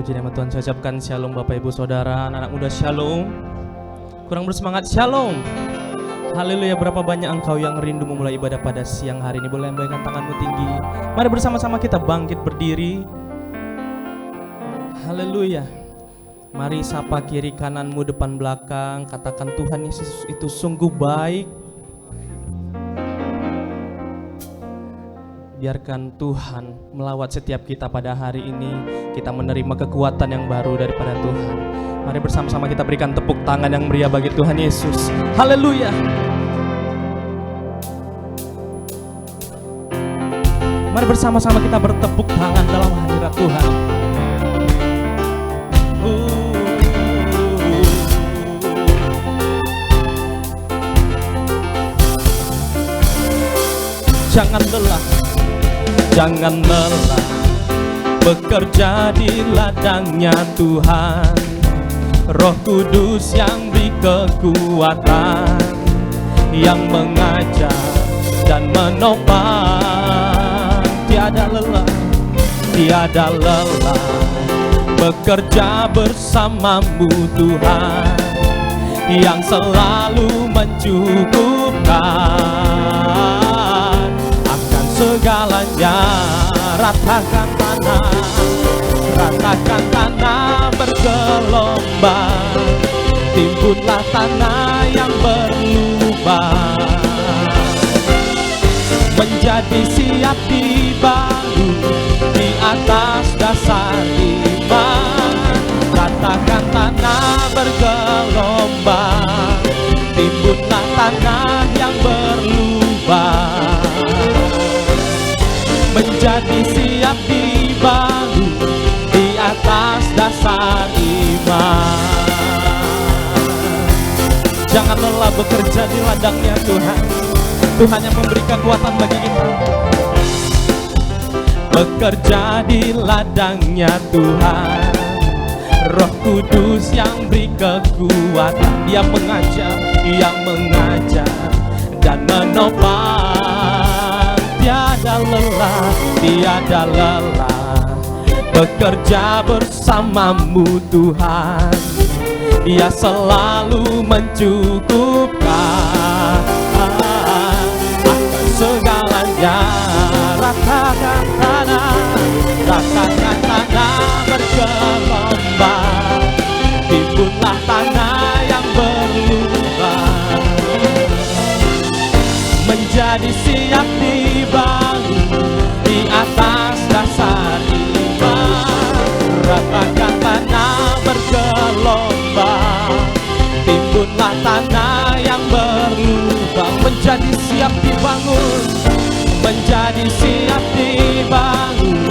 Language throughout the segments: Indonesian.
Puji nama Tuhan, saya ucapkan shalom Bapak Ibu Saudara, anak muda shalom. Kurang bersemangat shalom. Haleluya, berapa banyak engkau yang rindu memulai ibadah pada siang hari ini. Boleh lambaikan tanganmu tinggi. Mari bersama-sama kita bangkit berdiri. Haleluya. Mari sapa kiri kananmu, depan belakang. Katakan Tuhan Yesus itu sungguh baik. Biarkan Tuhan melawat setiap kita pada hari ini. Kita menerima kekuatan yang baru daripada Tuhan. Mari bersama-sama kita berikan tepuk tangan yang meriah bagi Tuhan Yesus. Haleluya. Mari bersama-sama kita bertepuk tangan dalam hadirat Tuhan. Jangan lelah, jangan lelah bekerja di ladangnya Tuhan. Roh Kudus yang beri kekuatan, yang mengajar dan menopang. Tiada lelah, tiada lelah bekerja bersamamu Tuhan, yang selalu mencukupkan akan segalanya. Ratakan tanah bergelombang, timbunlah tanah yang berlubang, menjadi siap dibangun di atas dasar iman. Ratakan tanah bergelombang, timbunlah tanah yang berlubang, menjadi siap dibangun di atas dasar iman. Jangan lelah bekerja di ladangnya Tuhan. Tuhan yang memberi kekuatan bagi kita. Bekerja di ladangnya Tuhan, Roh Kudus yang beri kekuatan, yang mengajar dan menopang. Tiada lelah, tiada lelah bekerja bersamamu Tuhan. Dia selalu mencukupkan akan segalanya. Ratakan tanah bergelombang, timbunlah tanah yang berlubang, menjadi siap dibangun di atas dasar iman. Ratakan tanah bergelombang, timbunlah tanah yang berlubang, menjadi siap dibangun, menjadi siap dibangun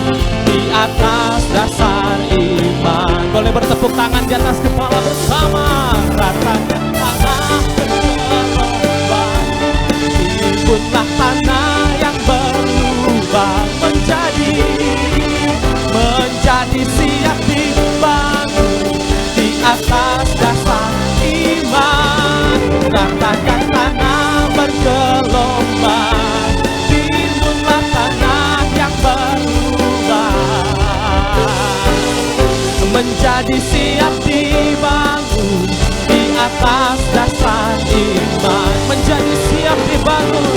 di atas dasar iman. Boleh bertepuk tangan di atas kepala bersama. Ratakan tanah bergelombang, timbunlah tanah yang berlubang, menjadi siap dibangun di atas dasar iman. Ratakan tanah bergelombang, timbunlah tanah yang berlubang, menjadi siap dibangun di atas dasar iman. Menjadi siap dibangun,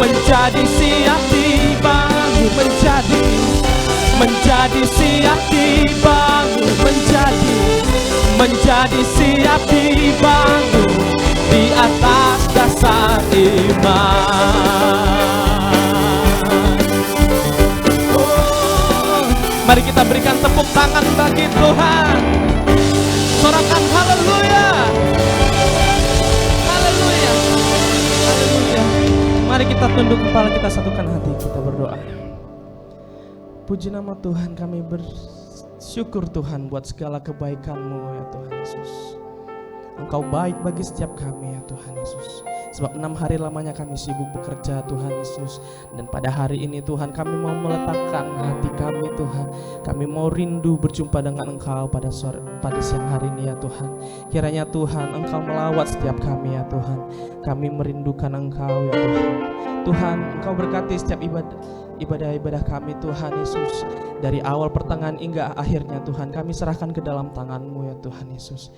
menjadi siap dibangun, menjadi siap dibangun, menjadi siap dibangun di atas dasar iman. Mari kita berikan tepuk tangan bagi Tuhan. Sorakan haleluya. Haleluya. Haleluya. Mari kita tunduk kepala kita, satukan hati kita berdoa. Puji nama Tuhan, kami bersyukur Tuhan buat segala kebaikan-Mu ya Tuhan Yesus. Engkau baik bagi setiap kami ya Tuhan Yesus. Sebab 6 hari lamanya kami sibuk bekerja Tuhan Yesus. Dan pada hari ini Tuhan kami mau meletakkan hati kami Tuhan. Kami mau rindu berjumpa dengan Engkau pada siang hari ini ya Tuhan. Kiranya Tuhan Engkau melawat setiap kami ya Tuhan. Kami merindukan Engkau ya Tuhan. Tuhan Engkau berkati setiap ibadah-ibadah kami Tuhan Yesus, dari awal pertengahan hingga akhirnya Tuhan, kami serahkan ke dalam tangan-Mu ya Tuhan Yesus.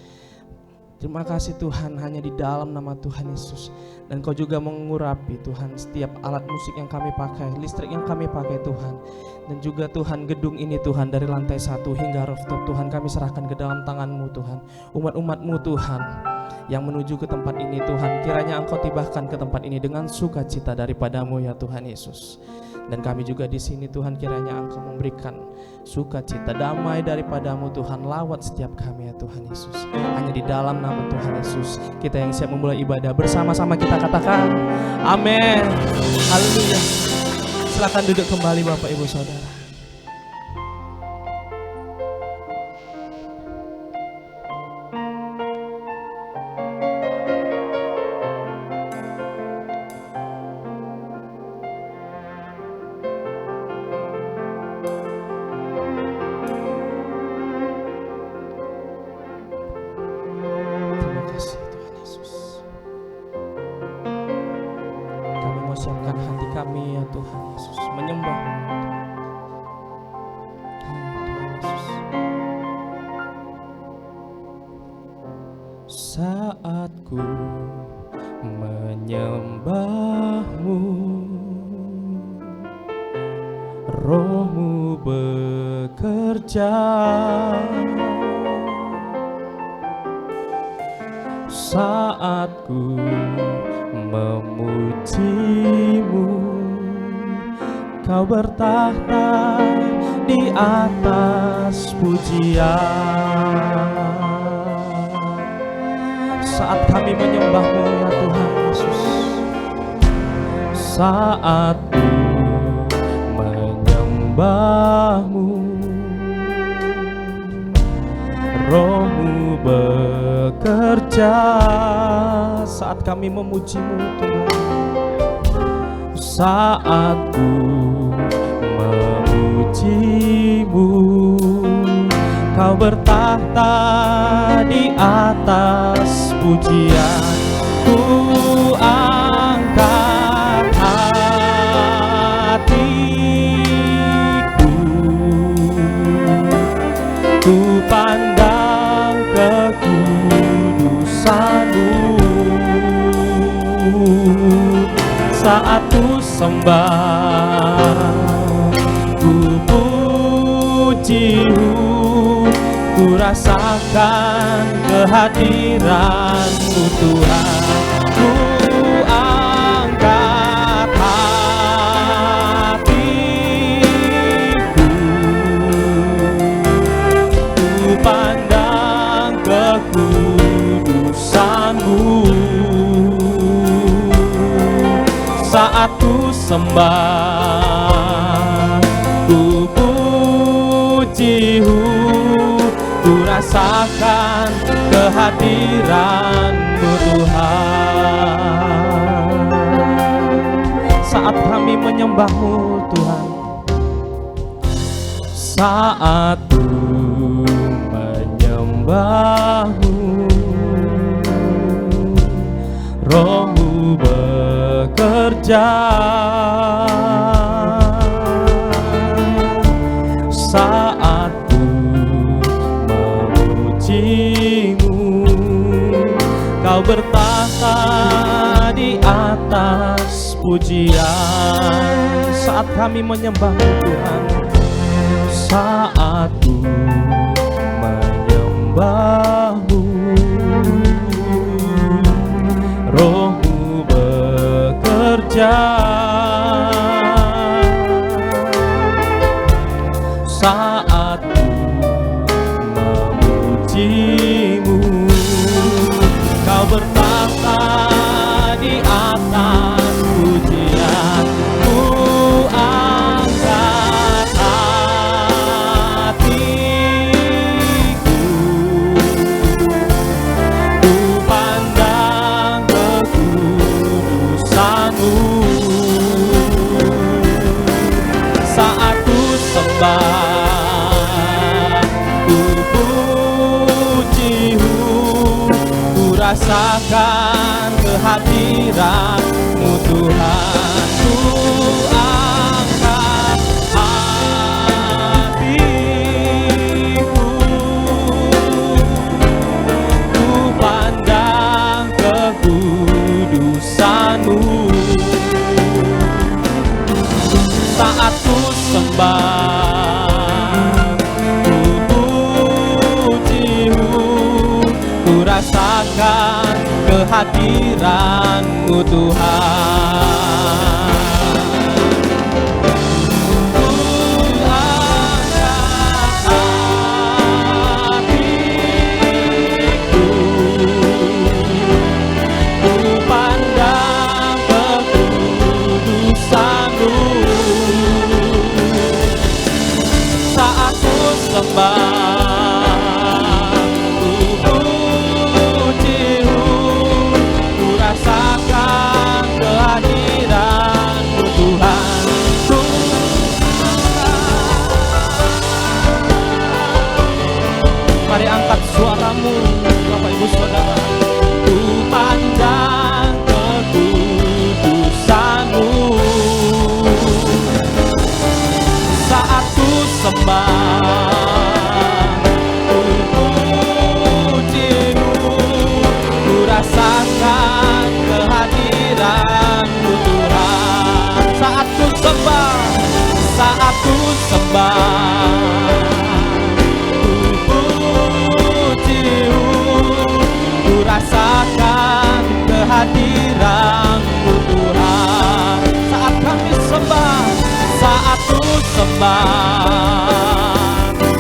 Terima kasih Tuhan, hanya di dalam nama Tuhan Yesus. Dan Kau juga mengurapi Tuhan setiap alat musik yang kami pakai, listrik yang kami pakai Tuhan. Dan juga Tuhan gedung ini Tuhan, dari lantai 1 hingga rooftop Tuhan, kami serahkan ke dalam tangan-Mu Tuhan. Umat-umat-Mu Tuhan yang menuju ke tempat ini Tuhan, kiranya Engkau tibahkan ke tempat ini dengan sukacita daripada-Mu ya Tuhan Yesus. Dan kami juga di sini Tuhan, kiranya Engkau memberikan sukacita, damai daripada-Mu Tuhan, lawat setiap kami ya Tuhan Yesus. Hanya di dalam nama Tuhan Yesus, kita yang siap memulai ibadah bersama-sama kita katakan amin. Haleluya. Silakan duduk kembali Bapak Ibu Saudara. Siapkan hati kami ya Tuhan Yesus, menyembah Tuhan Yesus. Saat ku menyembah-Mu, Roh-Mu bekerja. Saat ku memuji-Mu, Kau bertahta di atas pujian. Saat kami menyembah-Mu ya Tuhan Yesus, saat ku menyembah-Mu, Roh-Mu bekerja. Saat kami memuji-Mu Tuhan, saat ku memuji-Mu, Kau bertahta di atas pujian. Ku angkat hatiku, ku pandang kekudusan-Mu. Saat ku sembah, ku puji-Mu, ku rasakan kehadiran-Mu Tuhan. Ku angkat hatiku, ku pandang kekudusan-Mu. Saat ku sembah, ku puji-Mu, ku rasakan kehadiran-Mu Tuhan. Saat kami menyembah-Mu Tuhan, saat ku menyembah-Mu, Roh-Mu bekerja. Saat ku memuji-Mu, Kau bertahta di atas pujian. Saat kami menyembah-Mu Tuhan, saat ku menyembah-Mu, Roh-Mu bekerja. Saat ku memuji-Mu, Kau bertahta di atas pujian. Ku angkat hatiku, ku pandang kekudusan-Mu. Saat ku sembah, ku puji-Mu, ku rasakan kehadiran-Mu Tuhan. Ku angkat kehadiran-Mu Tuhan. Mari angkat suaramu, Bapak Ibu Saudara. Ku pandang kekudusan-Mu saat ku sembah, ku puji-Mu, ku rasakan kehadiran-Mu Tuhan. Saat ku sembah, saat ku sembah, rasakan kehadiran-Mu Tuhan. Saat kami sembah, saat ku sembah, ku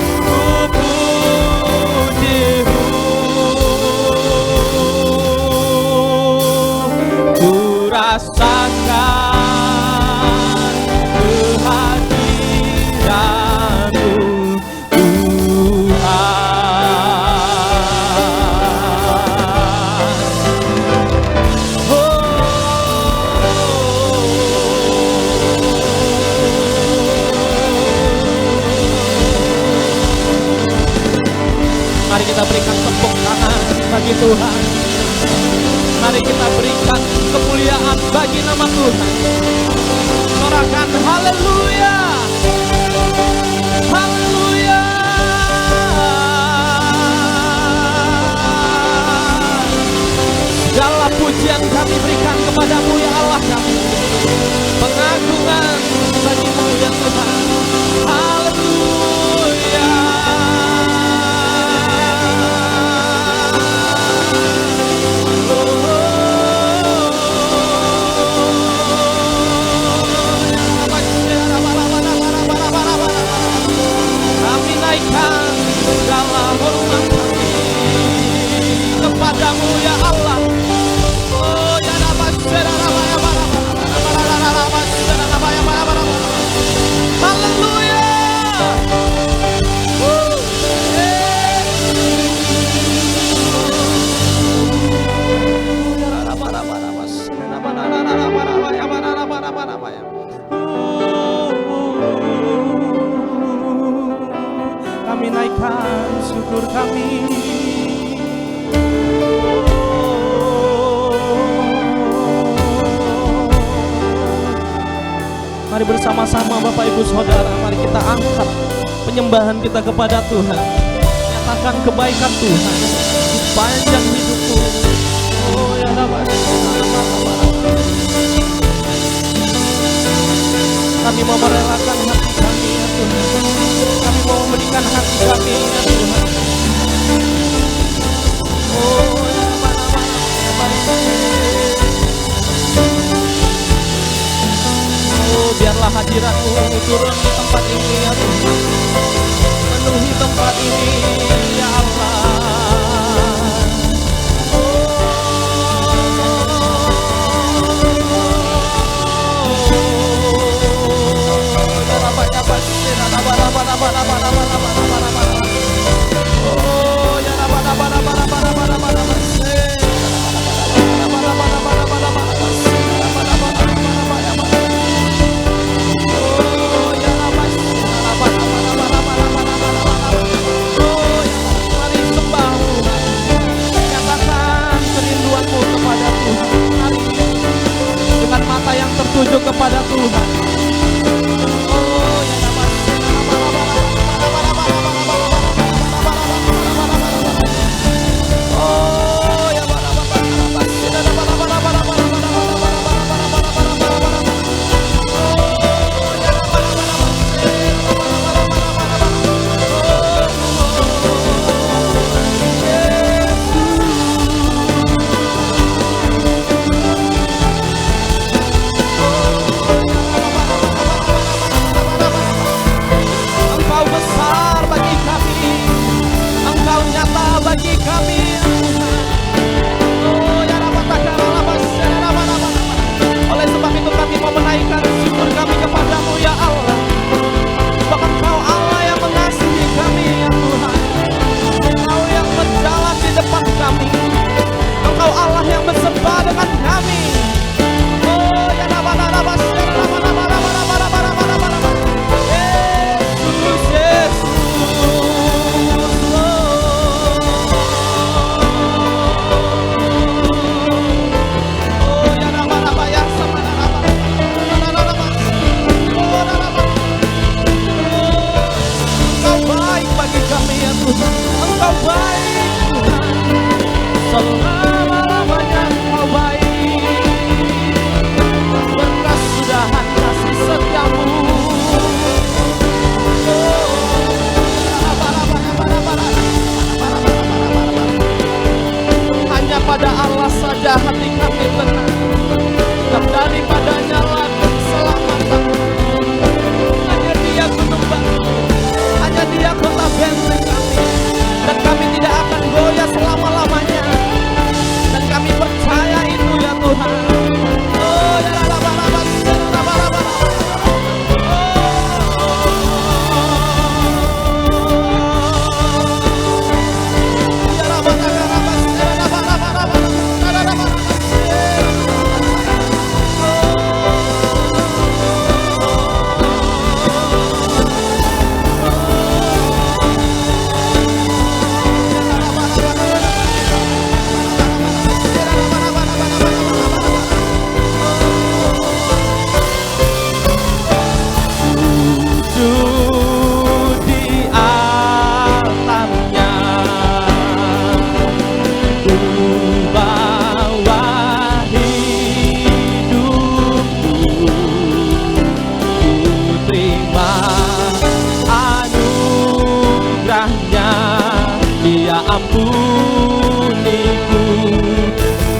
puji-Mu, ku rasakan kehadiran-Mu Tuhan. Mari kita berikan tepuk tangan bagi Tuhan. Mari kita berikan kemuliaan bagi nama Tuhan. Sorakan haleluya, haleluya. Segala pujian kami berikan kepada-Mu ya Allah kami. Pengagungan bagi-Mu ya Tuhan. Haleluya. Kami naikkan segala hormat kami kepada-Mu ya Allah. Oh ya haleluya. Kami naikkan syukur kami. Mari bersama-sama Bapak Ibu Saudara, mari kita angkat penyembahan kita kepada Tuhan. Nyatakan kebaikan Tuhan di panjang hidupku. Oh ya Rabbah. Kami mau merelakan hati kami ya Tuhan. Kami mau memberikan hati kami ya Tuhan. Oh ya oh biarlah hadirat-Mu turun di tempat ini ya Tuhan. Penuhi tempat ini ya Allah. Tertuju kepada Tuhan. Oh ya oh ya ampuniku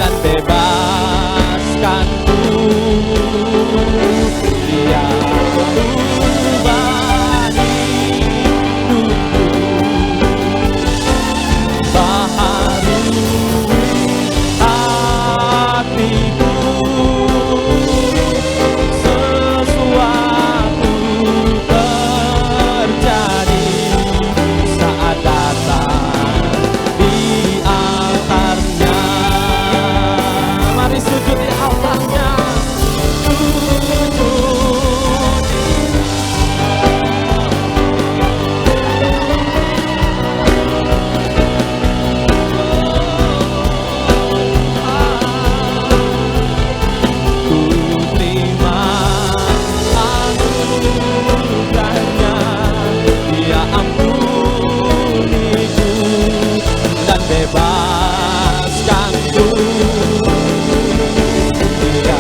dan bebaskanku. Dia ubah hidupku, baharui hatiku. Sesuatu terjadi saat datang di altarnya. Mari sujud di altarnya. Bebaskanku. Dia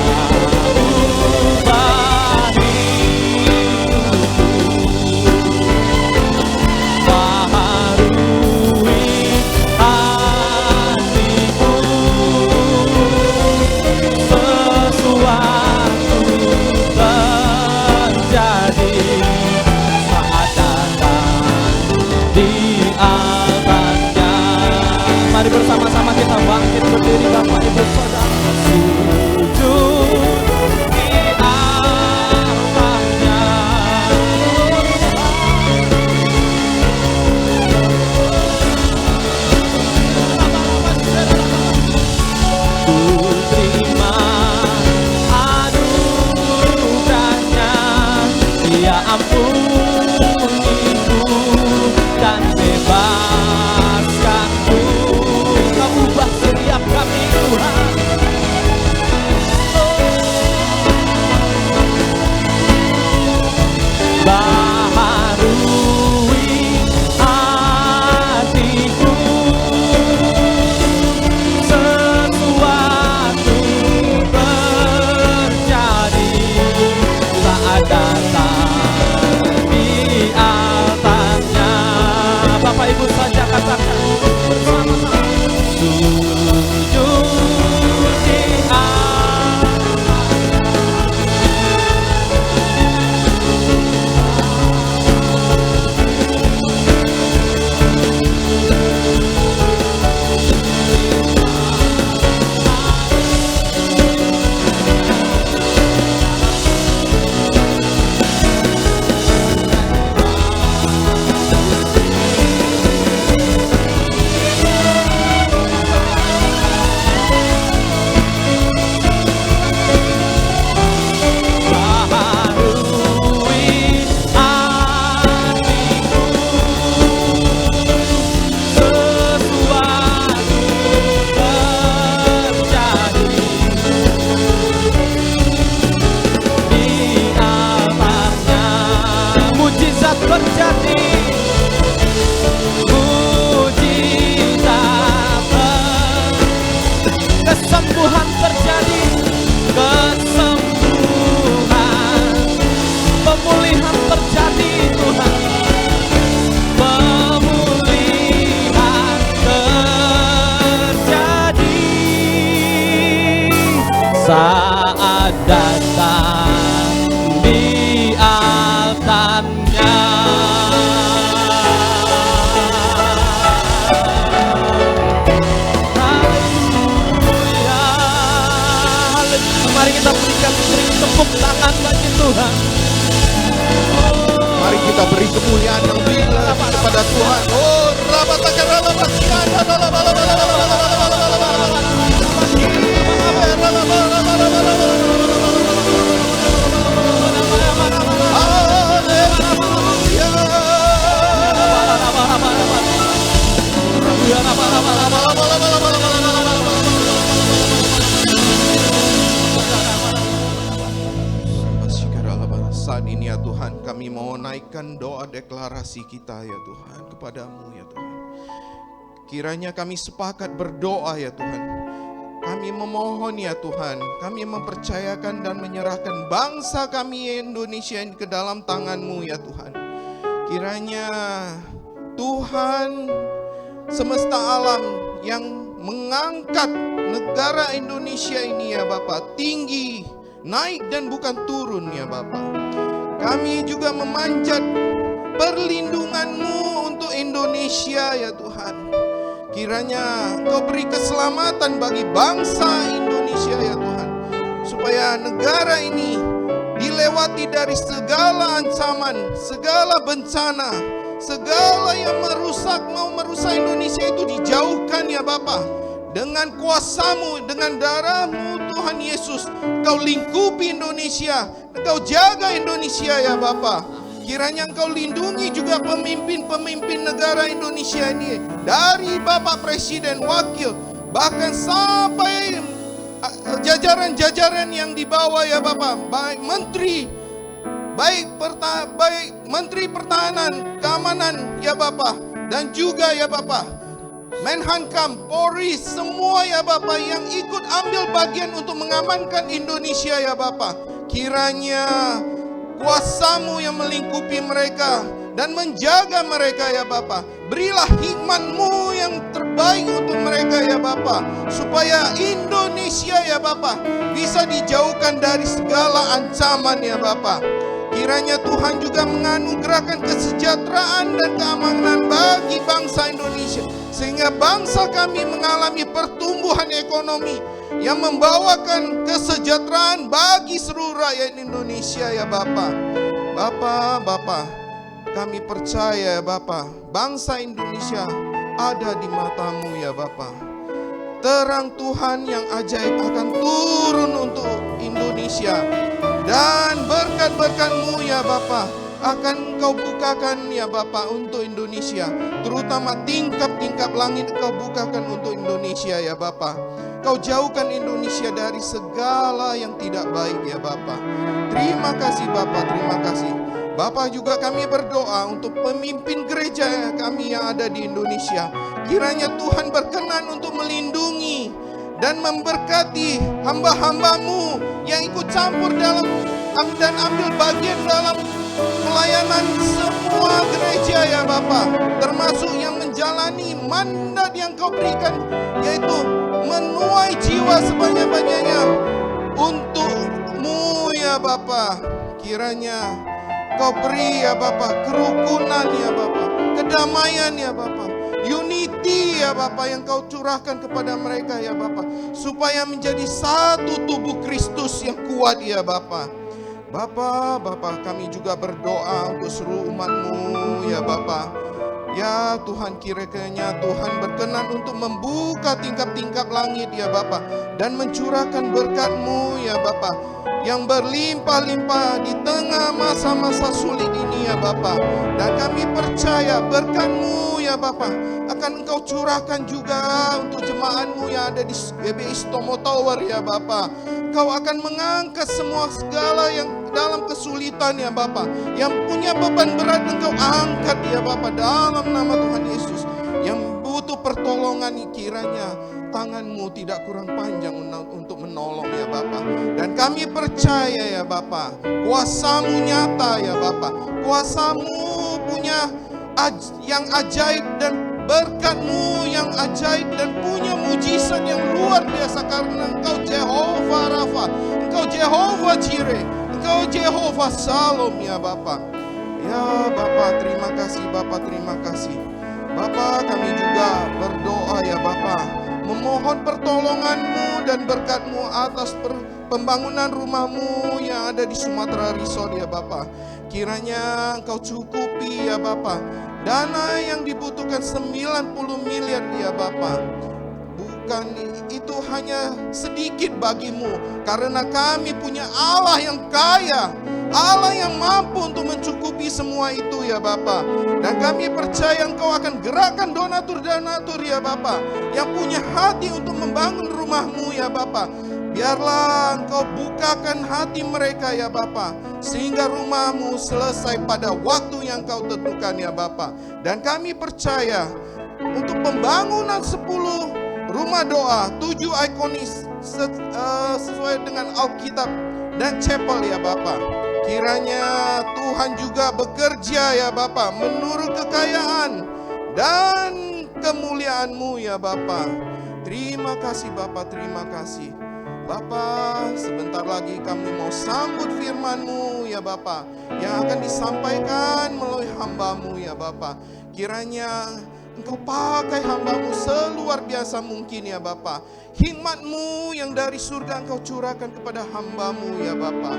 ubah hidupku, baharui hatiku. Sesuatu terjadi saat datang di altarnya. Mari bersama-sama kita bangkit berdiri, Bapak Ibu Saudara. Sujud di altarnya. Ku terima anugerahnya. Dia ampuniku dan bebaskanku. Ubah setiap kami, Tuhan. Baharui hatiku. Sesuatu terjadi saat datang di altarnya. Bapak Ibu saja katakan bersama-sama. Sujud di kesembuhan terjadi, kesembuhan, pemulihan terjadi, Tuhan. Pemulihan terjadi saat datang di altarnya. Mari kita berikan tepuk tangan bagi Tuhan. Mari kita beri kemuliaan yang tinggi kepada Tuhan. Oh, saat ini ya Tuhan, kami mau naikkan doa deklarasi kita ya Tuhan kepadamu ya Tuhan. Kiranya kami sepakat berdoa ya Tuhan. Kami memohon ya Tuhan, kami mempercayakan dan menyerahkan bangsa kami Indonesia ke dalam tangan-Mu ya Tuhan. Kiranya Tuhan semesta alam yang mengangkat negara Indonesia ini ya Bapa, tinggi, naik dan bukan turun ya Bapa. Kami juga memanjat perlindungan-Mu untuk Indonesia ya Tuhan. Kiranya Engkau beri keselamatan bagi bangsa Indonesia ya Tuhan, supaya negara ini dilewati dari segala ancaman, segala bencana, segala yang mau merusak Indonesia itu dijauhkan ya Bapa. Dengan kuasa-Mu, dengan darah-Mu Tuhan Yesus, Engkau lingkupi Indonesia, Engkau jaga Indonesia ya Bapa. Kiranya Engkau lindungi juga pemimpin-pemimpin negara Indonesia ini, dari Bapak Presiden, Wakil, bahkan sampai jajaran-jajaran yang dibawa ya Bapak, baik Menteri, baik Menteri Pertahanan, Keamanan ya Bapak, dan juga ya Bapak Menhankam, Polri, semua ya Bapak yang ikut ambil bagian untuk mengamankan Indonesia ya Bapak. Kiranya kuasa-Mu yang melingkupi mereka dan menjaga mereka ya Bapa. Berilah hikmat-Mu yang terbaik untuk mereka ya Bapa, supaya Indonesia ya Bapa bisa dijauhkan dari segala ancaman ya Bapa. Kiranya Tuhan juga menganugerahkan kesejahteraan dan keamanan bagi bangsa Indonesia, sehingga bangsa kami mengalami pertumbuhan ekonomi yang membawakan kesejahteraan bagi seluruh rakyat Indonesia ya Bapa. Bapa, kami percaya ya Bapa, bangsa Indonesia ada di mata-Mu ya Bapa. Terang Tuhan yang ajaib akan turun untuk Indonesia, dan berkat-berkat-Mu ya Bapa akan Engkau bukakan ya Bapa untuk Indonesia. Terutama tingkap-tingkap langit Engkau bukakan untuk Indonesia ya Bapa. Kau jauhkan Indonesia dari segala yang tidak baik ya Bapa. Terima kasih Bapa, terima kasih. Bapa, juga kami berdoa untuk pemimpin gereja kami yang ada di Indonesia. Kiranya Tuhan berkenan untuk melindungi dan memberkati hamba-hamba-Mu yang ikut campur dalam dan ambil bagian dalam pelayanan semua gereja ya Bapa, termasuk yang menjalani mandat yang Kau berikan, yaitu menuai jiwa sebanyak-banyaknya untuk-Mu ya Bapa. Kiranya Kau beri ya Bapa kerukunan ya Bapa, kedamaian ya Bapa, unity ya Bapa yang Kau curahkan kepada mereka ya Bapa, supaya menjadi satu tubuh Kristus yang kuat ya Bapa. Bapa, kami juga berdoa untuk seluruh umat-Mu ya Bapa. Ya Tuhan, kiranya Tuhan berkenan untuk membuka tingkap-tingkap langit ya Bapa, dan mencurahkan berkat-Mu ya Bapa yang berlimpah-limpah di tengah masa-masa sulit ini ya Bapa. Dan kami percaya berkat-Mu ya Bapa akan Engkau curahkan juga untuk jemaat-Mu yang ada di GBI Stomo Tower ya Bapa. Kau akan mengangkat semua segala yang dalam kesulitan ya Bapa, yang punya beban berat Engkau angkat ya Bapa, dalam nama Tuhan Yesus. Yang butuh pertolongan, kiranya tangan-Mu tidak kurang panjang untuk menolong ya Bapa. Dan kami percaya ya Bapa, kuasa-Mu nyata ya Bapa, kuasa-Mu punya yang ajaib, dan berkat-Mu yang ajaib, dan punya mujizat yang luar biasa, karena Engkau Jehovah Rafa, Engkau Jehovah Jireh, Engkau Jehovah Salom ya Bapa. Ya Bapa, terima kasih Bapa, terima kasih Bapa. Kami juga berdoa ya Bapa, memohon pertolongan-Mu dan berkat-Mu atas pembangunan rumah-Mu yang ada di Sumatera Resort ya Bapa. Kiranya Engkau cukupi ya Bapa dana yang dibutuhkan 90 miliar ya Bapa. Bukan itu hanya sedikit bagi-Mu, karena kami punya Allah yang kaya, Allah yang mampu untuk mencukupi semua itu ya Bapa. Dan kami percaya Engkau akan gerakkan donatur-donatur ya Bapa, yang punya hati untuk membangun rumah-Mu ya Bapa. Biarlah Engkau bukakan hati mereka ya Bapa, sehingga rumah-Mu selesai pada waktu yang Kau tentukan ya Bapa. Dan kami percaya untuk pembangunan 10 rumah doa, 7 ikonis sesuai dengan Alkitab dan chapel ya Bapa. Kiranya Tuhan juga bekerja ya Bapa menurut kekayaan dan kemuliaan-Mu ya Bapa. Terima kasih Bapa, terima kasih. Bapa, sebentar lagi kami mau sambut firman-Mu ya Bapa, yang akan disampaikan melalui hamba-Mu ya Bapa. Kiranya Engkau pakai hamba-Mu seluar biasa mungkin ya Bapa. Hikmat-Mu yang dari surga Engkau curahkan kepada hamba-Mu ya Bapa.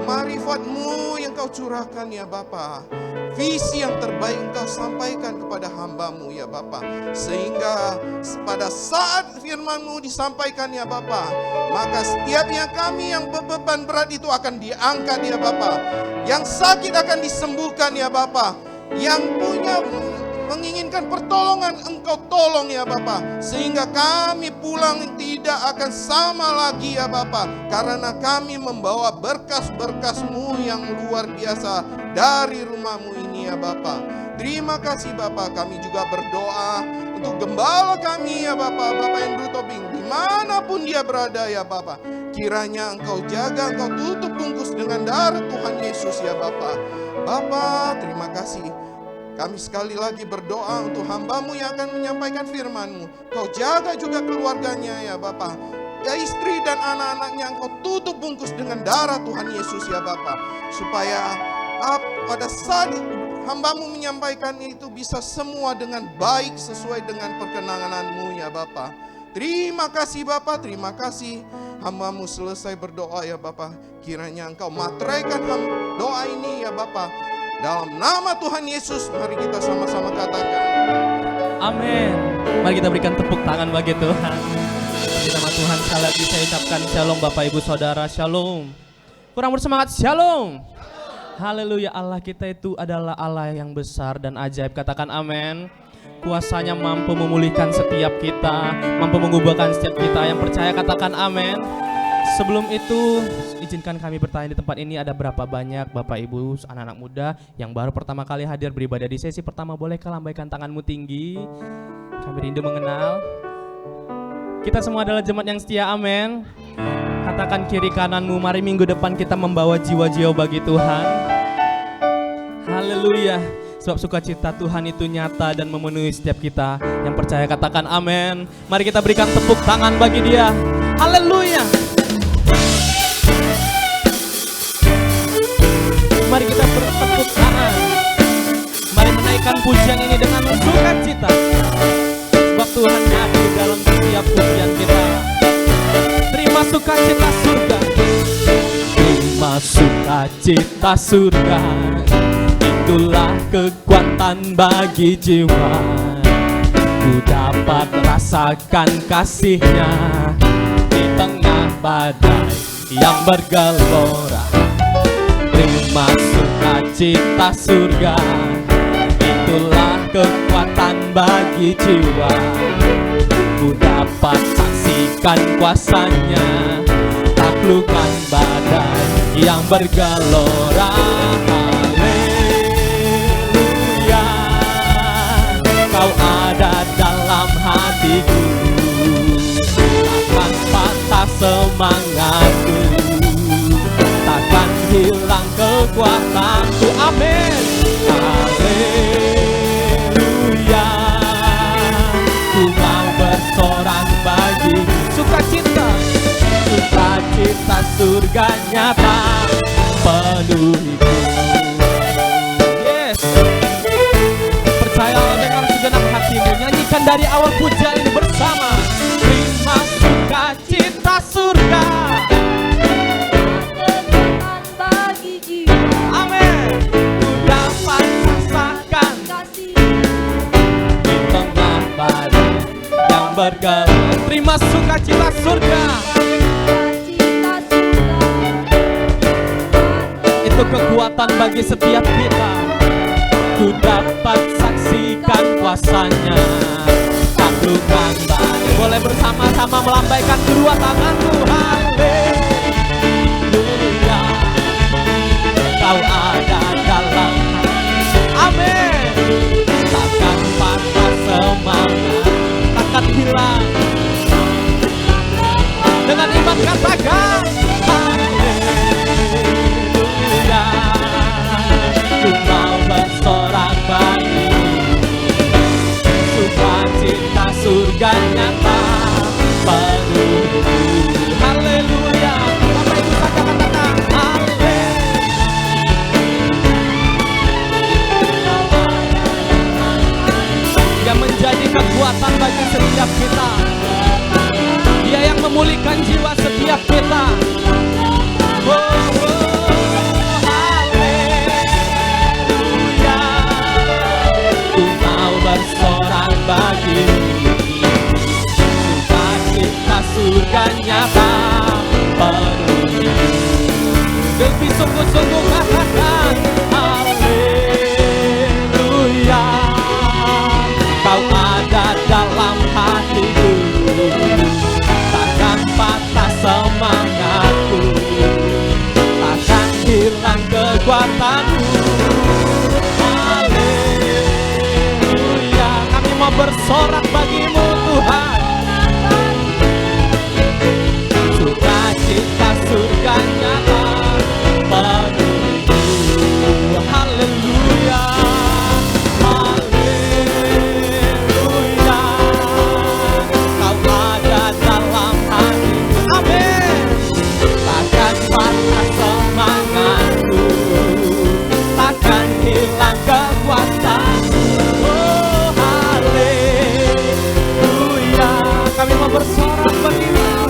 Marifat-Mu yang Kau curahkan ya Bapa. Visi yang terbaik Engkau sampaikan kepada hamba-Mu ya Bapa. Sehingga pada saat firman-Mu disampaikan ya Bapa, maka setiapnya kami yang beban berat itu akan diangkat ya Bapa. Yang sakit akan disembuhkan ya Bapa. Yang punya menginginkan pertolongan Engkau tolong ya Bapa. Sehingga kami pulang tidak akan sama lagi ya Bapa. Karena kami membawa berkas-berkas-Mu yang luar biasa dari rumah-Mu ini ya Bapa. Terima kasih Bapa. Kami juga berdoa untuk gembala kami ya Bapa, Bapak Andrew Tobing, dimanapun dia berada ya Bapa. Kiranya Engkau jaga, Engkau tutup bungkus dengan darah Tuhan Yesus ya Bapa. Bapa, terima kasih. Kami sekali lagi berdoa untuk hamba-Mu yang akan menyampaikan firman-Mu. Kau jaga juga keluarganya ya Bapa. Ya istri dan anak-anaknya Engkau tutup bungkus dengan darah Tuhan Yesus ya Bapa. Supaya pada saat hamba-Mu menyampaikan itu bisa semua dengan baik sesuai dengan perkenan-Mu ya Bapa. Terima kasih Bapa, terima kasih. Hamba-Mu selesai berdoa ya Bapa. Kiranya Engkau materaikan doa ini ya Bapa. Dalam nama Tuhan Yesus, mari kita sama-sama katakan. Amin. Mari kita berikan tepuk tangan bagi Tuhan. Di nama Tuhan sekali lagi saya ucapkan shalom Bapak Ibu Saudara, shalom. Kurang bersemangat, shalom. Haleluya, Allah kita itu adalah Allah yang besar dan ajaib. Katakan amin. Kuasanya mampu memulihkan setiap kita, mampu mengubahkan setiap kita. Yang percaya katakan amin. Sebelum itu, izinkan kami bertanya di tempat ini ada berapa banyak Bapak Ibu, anak-anak muda yang baru pertama kali hadir beribadah di sesi pertama. Bolehkah lambaikan tanganmu tinggi? Kami rindu mengenal. Kita semua adalah jemaat yang setia, amin. Katakan kiri kananmu, mari minggu depan kita membawa jiwa-jiwa bagi Tuhan. Haleluya. Sebab sukacita Tuhan itu nyata dan memenuhi setiap kita. Yang percaya katakan amin. Mari kita berikan tepuk tangan bagi Dia. Haleluya. Mari kita bertepuk tangan. Mari menaikkan pujian ini dengan sukacita. Sebab Tuhan hadir dalam setiap pujian kita. Terima sukacita surga. Terima sukacita surga. Itulah kekuatan bagi jiwa. Ku dapat rasakan kasih-Nya di tengah badai yang bergelora. Terima sukacita surga. Itulah kekuatan bagi jiwa. Ku dapat saksikan kuasa-Nya, taklukkan badai yang bergelora. Haleluya, Kau ada dalam hatiku, takkan patah semangatku, takkan hilang kekuatanku. Amin. Haleluya, ku mau bersorak bagi sukacita. Sukacita surga nyata penuhiku. Yes. Percayalah dengan segenap hatimu, nyanyikan dari awal pujian ini bersama. Terima sukacita surga. Terima sukacita surga. Itu kekuatan bagi setiap kita. Ku dapat saksikan kuasa-Nya, taklukkan badai. Boleh bersama-sama melambaikan kedua tanganmu. Haleluya, Kau ada dalam. Amin. Takkan patah semangat, takkan hilang. Dengan iman katakan haleluya, ku mau bersorak bagi sukacita. kita. Dia yang memulihkan jiwa setiap kita. Haleluya. Ku mau bersorak bagimu, sukacita surga nyata penuhi. Lebih sungguh-sungguh katakan haleluya. Kau ada dalam hatiku, takkan patah semangatku, takkan hilang kekuatanku. Haleluya. Kami mau bersorak bagimu Tuhan, sukacita surga nyata penuhiku. Haleluya. Haleluya. Kau ada dalam hatiku. Amin. Takkan patah semangatku, takkan hilang kekuatanku. Oh, haleluya. Kami mau bersorak bagimu,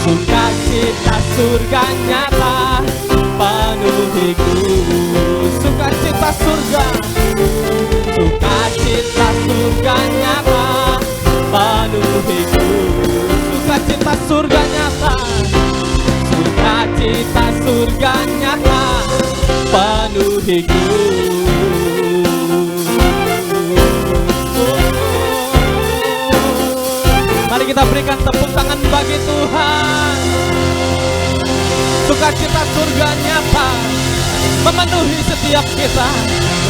sukacita surga nyata penuhiku. Sukacita surga, sukacita surga nyata penuhiku. Sukacita surga nyata, sukacita surga nyata penuhiku. Mari kita berikan tepuk tangan bagi Tuhan. Sukacita surga nyata memenuhi setiap kita,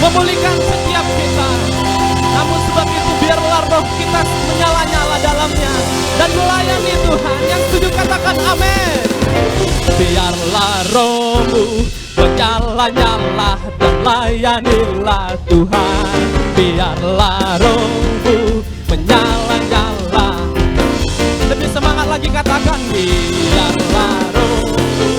memulihkan setiap kita. Namun sebab itu biarlah roh kita menyala-nyala dalamnya dan melayani Tuhan. Yang setuju katakan amin. Biarlah rohmu menyala-nyala dan layanilah Tuhan. Biarlah rohmu menyala-nyala. Lebih semangat lagi katakan biarlah rohmu.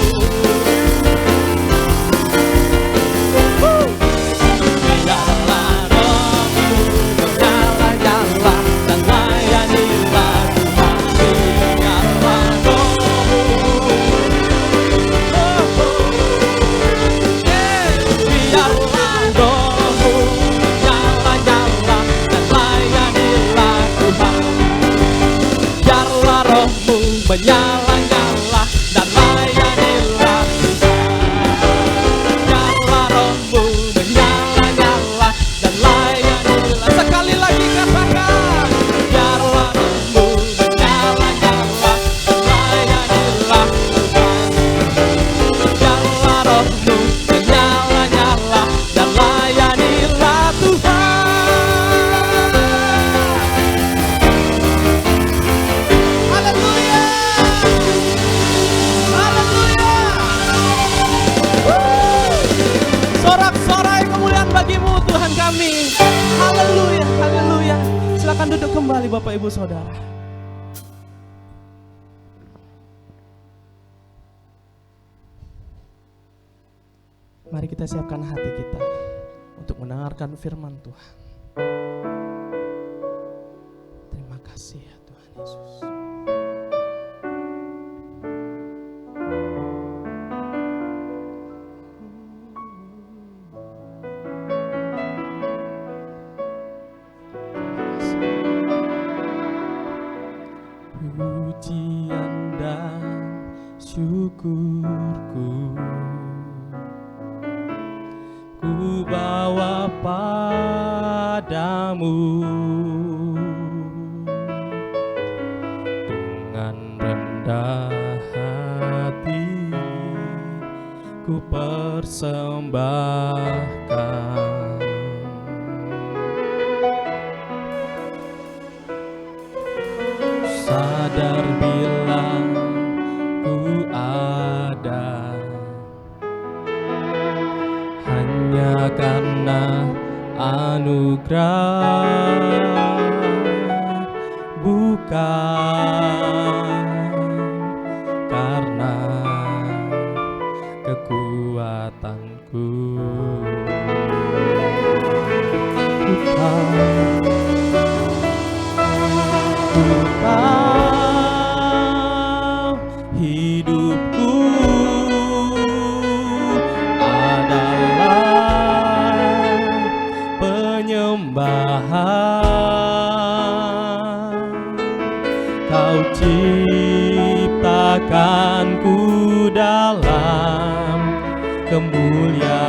Biarlah rohmu menyala-nyala dan layanilah Tuhan. Biarlah rohmu. Biarlah rohmu menyala-nyala dan layanilah Tuhan. Biarlah rohmu menyala-nyala dan layanilah Tuhan. Biarlah rohmu menyala-nyala dan layanilah. Sekali lagi katakan, biarlah rohmu menyala-nyala dan layanilah Tuhan. Biarlah rohmu menyala-nyala dan layanilah Tuhan. Haleluya. Haleluya. Sorak-sorai kemuliaan bagimu Tuhan kami. Haleluya. Haleluya. Silakan duduk kembali Bapak Ibu Saudara. Mari kita siapkan hati kita untuk mendengarkan firman Tuhan. Terima kasih ya Tuhan Yesus. Pujian dan syukurku ku bawa padamu dengan rendah hati ku persembahkan. Sadar bila ku ada hanya karena anugerah, bukan karena kekuatanku. Ku tahu hidupku adalah penyembahan. Kau ciptakanku dalam kemuliaan-Mu.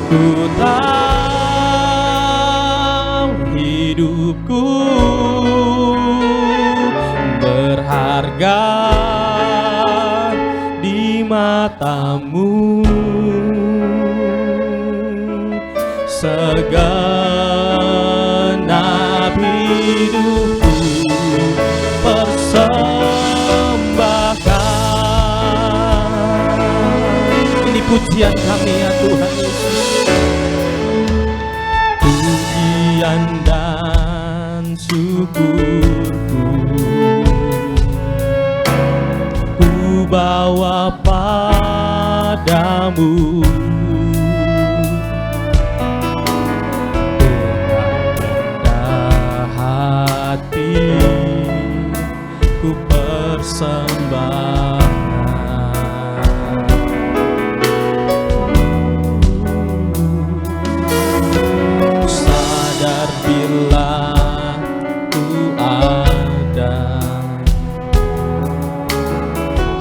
Ku tahu hidupku berharga di mata-Mu. Segenap hidupku persembahkan. Ini pujian kami ya Tuhan Yesus. Pujian dan syukurku ku bawa padamu. Ku persembahkan. Sadar bila ku ada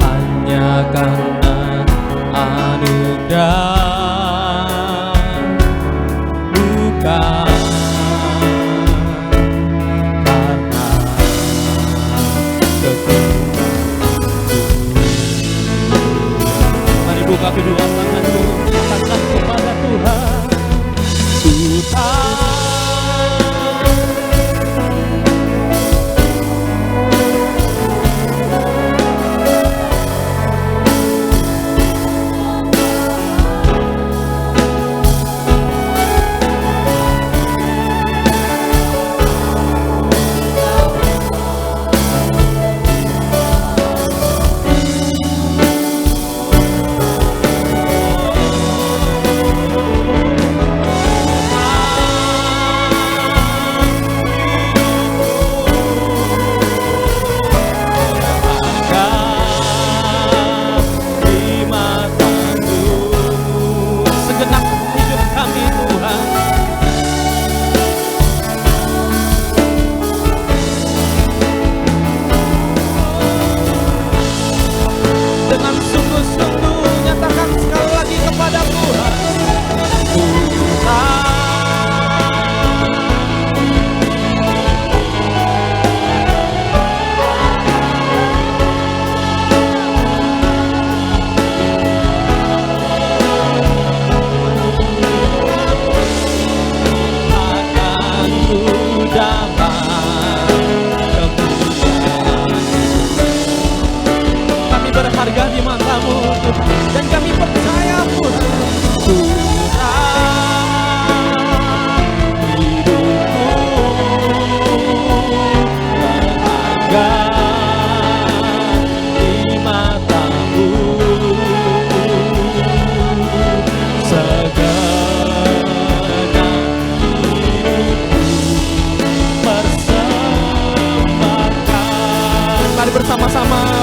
hanya karena anugerah, bukan buka kedua tanganmu, nyatakan kepada Tuhan, ku tahu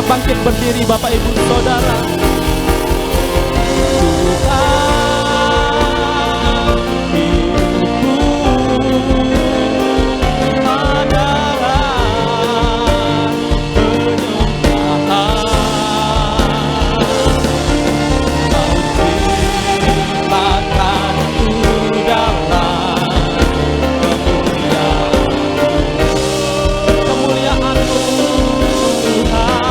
bangkit berdiri Bapak Ibu Saudara. Kemuliaan-Mu Tuhan.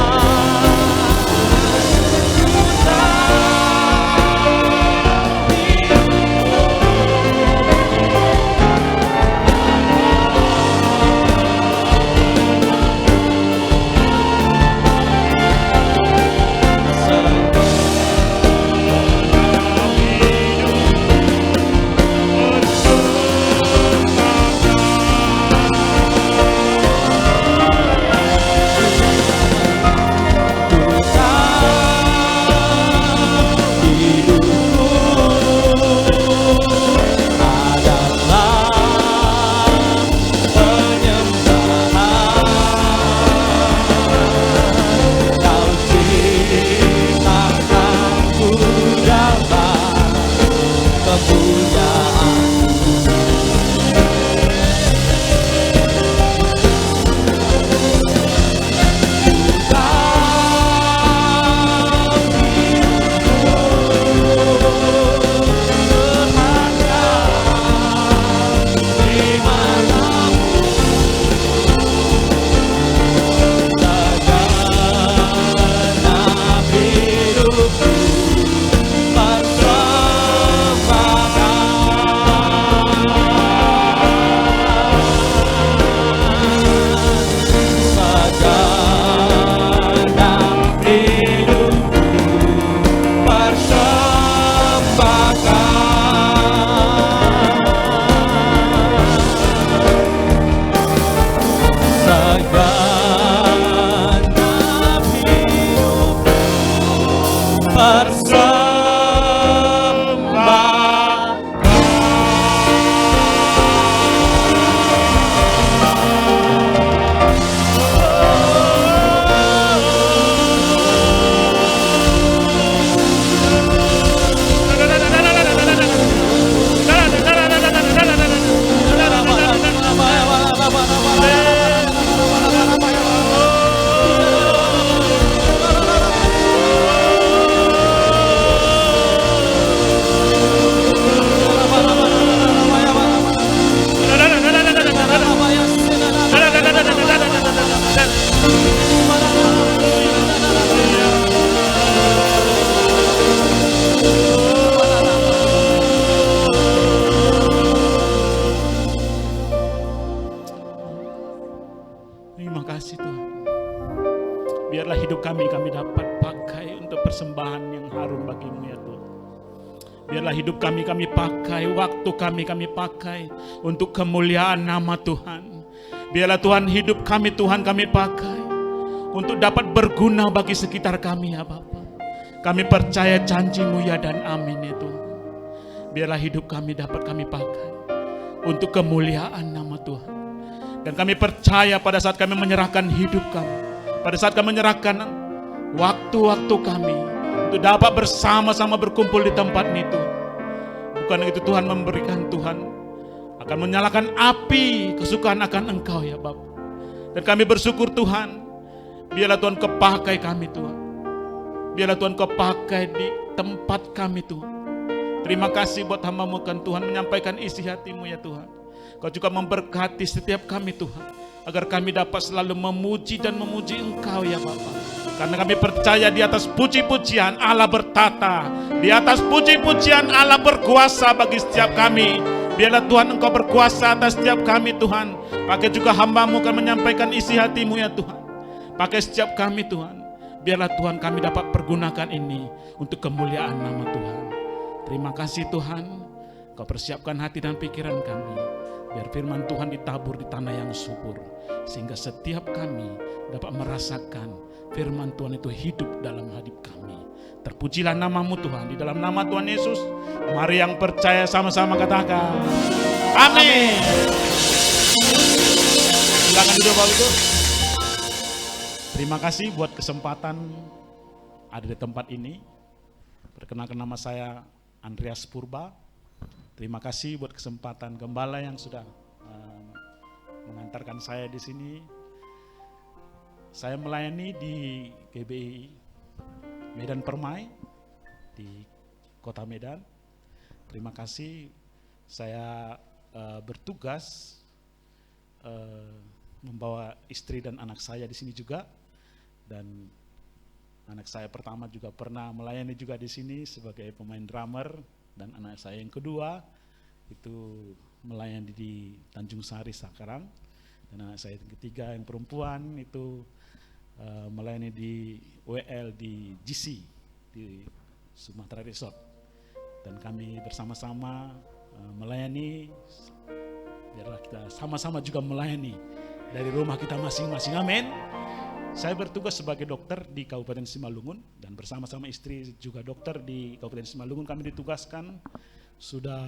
Terima kasih Tuhan. Biarlah hidup kami dapat pakai untuk persembahan yang harum bagi-Mu ya Tuhan. Biarlah hidup kami pakai, waktu kami pakai untuk kemuliaan nama Tuhan. Biarlah Tuhan hidup kami pakai untuk dapat berguna bagi sekitar kami ya Bapa. Kami percaya janji-Mu ya dan amin ya Tuhan. Biarlah hidup kami dapat kami pakai untuk kemuliaan nama Tuhan. Dan kami percaya pada saat kami menyerahkan hidup kami, pada saat kami menyerahkan waktu-waktu kami untuk dapat bersama-sama berkumpul di tempat itu, bukan itu Tuhan memberikan, Tuhan akan menyalakan api kesukaan akan Engkau ya Bapa. Dan kami bersyukur Tuhan, biarlah Tuhan kepakai kami Tuhan. Biarlah Tuhan kepakai di tempat kami Tuhan. Terima kasih buat hamba-Mu kan Tuhan menyampaikan isi hati-Mu ya Tuhan. Kau juga memberkati setiap kami Tuhan, agar kami dapat selalu memuji dan memuji Engkau ya Bapa. Karena kami percaya di atas puji-pujian Allah bertata, di atas puji-pujian Allah berkuasa bagi setiap kami. Biarlah Tuhan Engkau berkuasa atas setiap kami Tuhan. Pakai juga hamba-Mu kan menyampaikan isi hati-Mu ya Tuhan. Pakai setiap kami Tuhan. Biarlah Tuhan kami dapat pergunakan ini untuk kemuliaan nama Tuhan. Terima kasih Tuhan, Kau persiapkan hati dan pikiran kami, biar firman Tuhan ditabur di tanah yang subur, sehingga setiap kami dapat merasakan firman Tuhan itu hidup dalam hidup kami. Terpujilah nama-Mu Tuhan, di dalam nama Tuhan Yesus. Mari yang percaya sama-sama katakan amin. Silakan duduk Bapak Ibu. Terima kasih buat kesempatan ada di tempat ini. Perkenalkan, nama saya Andreas Purba. Terima kasih buat kesempatan gembala yang sudah mengantarkan saya di sini. Saya melayani di GBI Medan Permai di Kota Medan. Terima kasih. Saya bertugas membawa istri dan anak saya di sini juga, dan anak saya pertama juga pernah melayani juga di sini sebagai pemain drummer. Dan anak saya yang kedua itu melayani di Tanjung Sari sekarang. Dan anak saya yang ketiga yang perempuan itu melayani di WL di GC di Sumatera Resort. Dan kami bersama-sama melayani, biarlah kita sama-sama juga melayani dari rumah kita masing-masing. Amin. Saya bertugas sebagai dokter di Kabupaten Simalungun, dan bersama-sama istri juga dokter di Kabupaten Simalungun. Kami ditugaskan sudah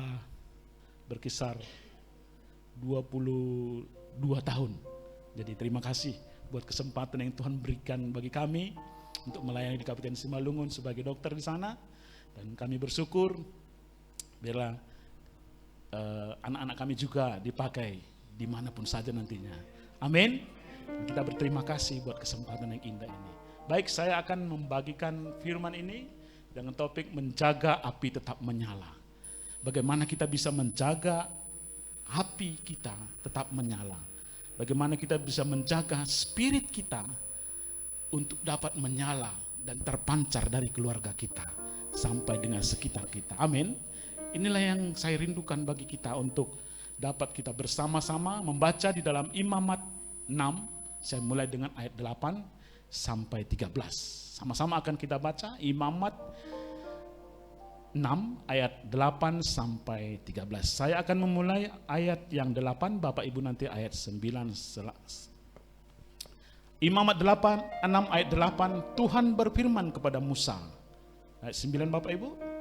berkisar 22 tahun. Jadi terima kasih buat kesempatan yang Tuhan berikan bagi kami untuk melayani di Kabupaten Simalungun sebagai dokter di sana. Dan kami bersyukur biarlah anak-anak kami juga dipakai dimanapun saja nantinya. Amin. Kita berterima kasih buat kesempatan yang indah ini. Baik, saya akan membagikan firman ini dengan topik menjaga api tetap menyala. Bagaimana kita bisa menjaga api kita tetap menyala. Bagaimana kita bisa menjaga spirit kita untuk dapat menyala dan terpancar dari keluarga kita sampai dengan sekitar kita. Amin. Inilah yang saya rindukan bagi kita untuk dapat kita bersama-sama membaca di dalam Imamat 6. Saya mulai dengan ayat 8 sampai 13. Sama-sama akan kita baca Imamat 6 ayat 8 sampai 13. Saya akan memulai ayat yang 8, Bapak Ibu nanti ayat 9. Imamat 6 ayat 8, Tuhan berfirman kepada Musa. Ayat 9 Bapak Ibu.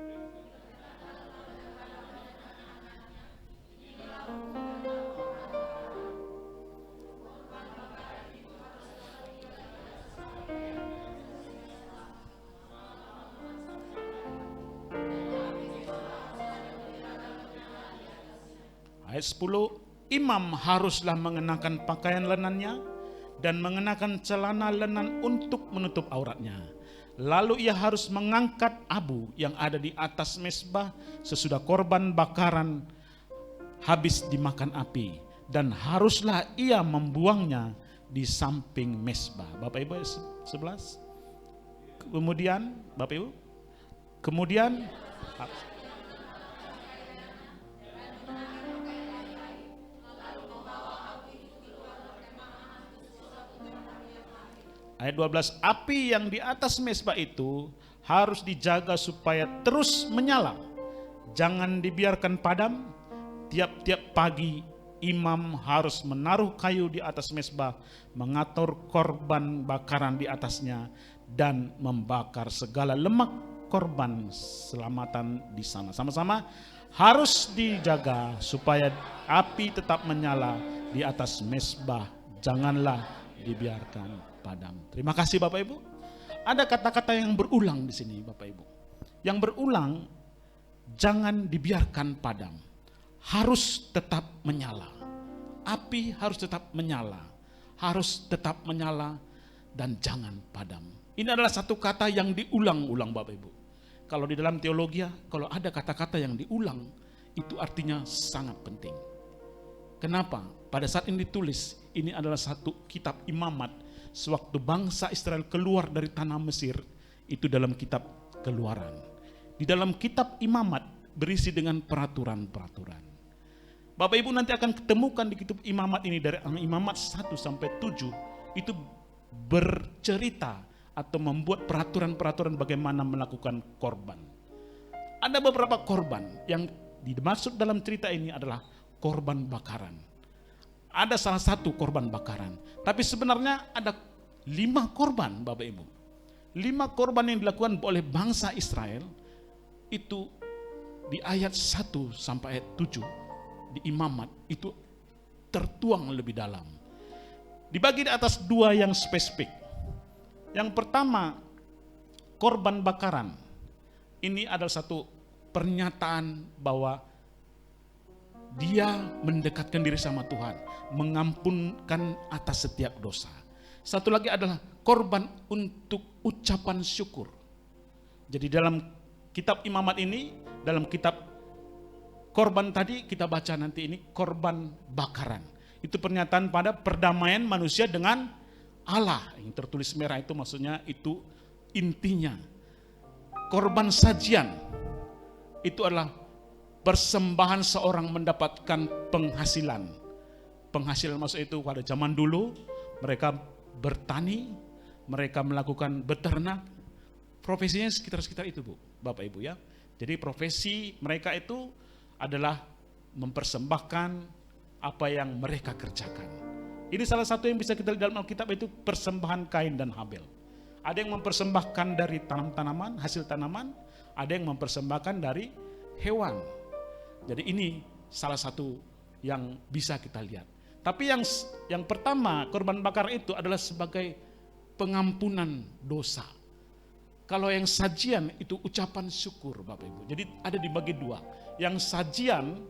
Ayat 10, imam haruslah mengenakan pakaian lenannya dan mengenakan celana lenan untuk menutup auratnya. Lalu ia harus mengangkat abu yang ada di atas mezbah sesudah korban bakaran habis dimakan api, dan haruslah ia membuangnya di samping mezbah. Bapak Ibu 11. Kemudian Bapak Ibu, kemudian Ayat 12, api yang di atas mezbah itu harus dijaga supaya terus menyala. Jangan dibiarkan padam. Tiap-tiap pagi imam harus menaruh kayu di atas mezbah, mengatur korban bakaran di atasnya, dan membakar segala lemak korban selamatan di sana. Sama-sama harus dijaga supaya api tetap menyala di atas mezbah. Janganlah dibiarkan padam. Terima kasih Bapak Ibu. Ada kata-kata yang berulang di sini Bapak Ibu. Yang berulang, jangan dibiarkan padam. Harus tetap menyala. Api harus tetap menyala. Harus tetap menyala dan jangan padam. Ini adalah satu kata yang diulang-ulang Bapak Ibu. Kalau di dalam teologi, kalau ada kata-kata yang diulang, itu artinya sangat penting. Kenapa? Pada saat ini ditulis, ini adalah satu kitab imamat. Sewaktu bangsa Israel keluar dari tanah Mesir, itu dalam kitab Keluaran. Di dalam kitab imamat berisi dengan peraturan-peraturan. Bapak Ibu nanti akan ketemukan di kitab imamat ini dari imamat 1 sampai 7 itu bercerita atau membuat peraturan-peraturan bagaimana melakukan korban. Ada beberapa korban yang dimaksud dalam cerita ini adalah korban bakaran. Ada salah satu korban bakaran, tapi sebenarnya ada 5 korban Bapak Ibu. 5 korban yang dilakukan oleh bangsa Israel itu di ayat 1 sampai ayat 7 di imamat itu tertuang lebih dalam. Dibagi di atas 2 yang spesifik. Yang pertama, korban bakaran. Ini adalah satu pernyataan bahwa dia mendekatkan diri sama Tuhan, mengampunkan atas setiap dosa. Satu lagi adalah korban untuk ucapan syukur. Jadi dalam kitab imamat ini, dalam kitab korban tadi kita baca nanti ini korban bakaran. Itu pernyataan pada perdamaian manusia dengan Allah. Yang tertulis merah itu maksudnya itu intinya. Korban sajian itu adalah persembahan seorang mendapatkan penghasilan. Penghasilan maksud itu pada zaman dulu mereka bertani, mereka melakukan beternak. Profesinya sekitar itu Bu, Bapak Ibu ya. Jadi profesi mereka itu adalah mempersembahkan apa yang mereka kerjakan. Ini salah satu yang bisa kita lihat dalam Alkitab itu persembahan Kain dan Habel. Ada yang mempersembahkan dari tanaman, hasil tanaman, ada yang mempersembahkan dari hewan. Jadi ini salah satu yang bisa kita lihat. Tapi yang pertama, korban bakar itu adalah sebagai pengampunan dosa. Kalau yang sajian itu ucapan syukur Bapak Ibu. Jadi ada dibagi 2. Yang sajian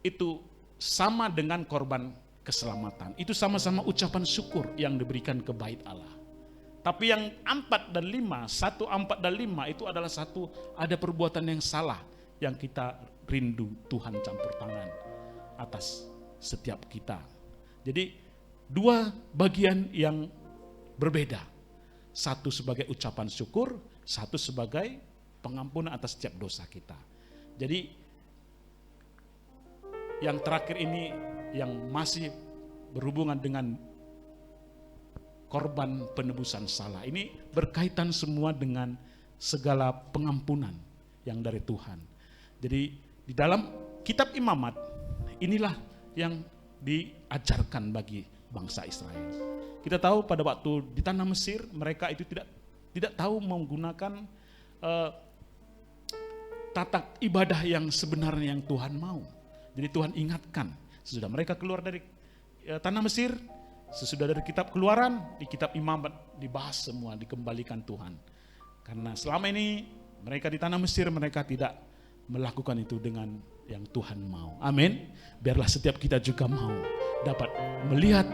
itu sama dengan korban keselamatan. Itu sama-sama ucapan syukur yang diberikan ke bait Allah. Tapi yang 4 dan 5, 1, 4 dan 5 itu adalah ada perbuatan yang salah yang kita rindu Tuhan campur tangan atas setiap kita. Jadi 2 bagian yang berbeda. 1 sebagai ucapan syukur, 1 sebagai pengampunan atas setiap dosa kita. Jadi yang terakhir ini yang masih berhubungan dengan korban penebusan salah. Ini berkaitan semua dengan segala pengampunan yang dari Tuhan. Jadi di dalam kitab imamat inilah yang diajarkan bagi bangsa Israel. Kita tahu pada waktu di tanah Mesir mereka itu tidak tahu menggunakan tata ibadah yang sebenarnya yang Tuhan mau. Jadi Tuhan ingatkan sesudah mereka keluar dari tanah Mesir, sesudah dari kitab Keluaran, di kitab imamat dibahas semua, dikembalikan Tuhan. Karena selama ini mereka di tanah Mesir mereka tidak melakukan itu dengan yang Tuhan mau. Amin. Biarlah setiap kita juga mau dapat melihat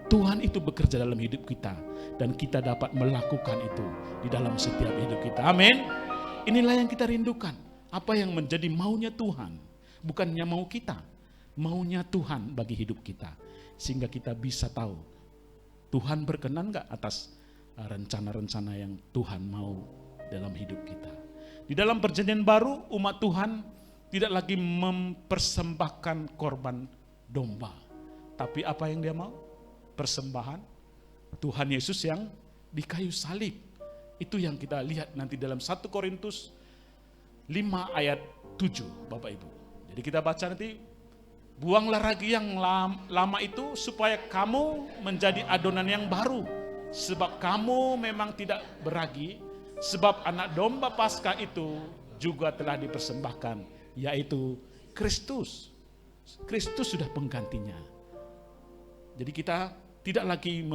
Tuhan itu bekerja dalam hidup kita dan kita dapat melakukan itu di dalam setiap hidup kita. Amin. Inilah yang kita rindukan. Apa yang menjadi maunya Tuhan, bukannya mau kita, maunya Tuhan bagi hidup kita. Sehingga kita bisa tahu Tuhan berkenan gak atas rencana-rencana yang Tuhan mau dalam hidup kita. Di dalam perjanjian baru umat Tuhan tidak lagi mempersembahkan korban domba. Tapi apa yang dia mau? Persembahan Tuhan Yesus yang di kayu salib. Itu yang kita lihat nanti dalam 1 Korintus 5 ayat 7 Bapak Ibu. Jadi kita baca nanti, buanglah ragi yang lama itu supaya kamu menjadi adonan yang baru. Sebab kamu memang tidak beragi, sebab anak domba Paskah itu juga telah dipersembahkan, yaitu Kristus. Kristus sudah penggantinya. Jadi kita tidak lagi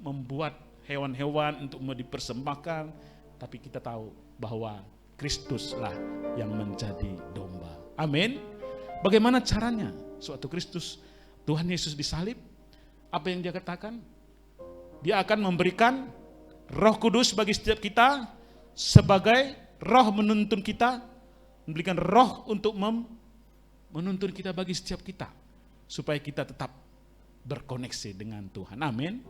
membuat hewan-hewan untuk mau dipersembahkan, tapi kita tahu bahwa Kristuslah yang menjadi domba. Amin. Bagaimana caranya? Suatu Kristus, Tuhan Yesus disalib, apa yang dia katakan? Dia akan memberikan Roh Kudus bagi setiap kita sebagai roh menuntun kita, memberikan roh untuk menuntun kita bagi setiap kita, supaya kita tetap berkoneksi dengan Tuhan. Amin.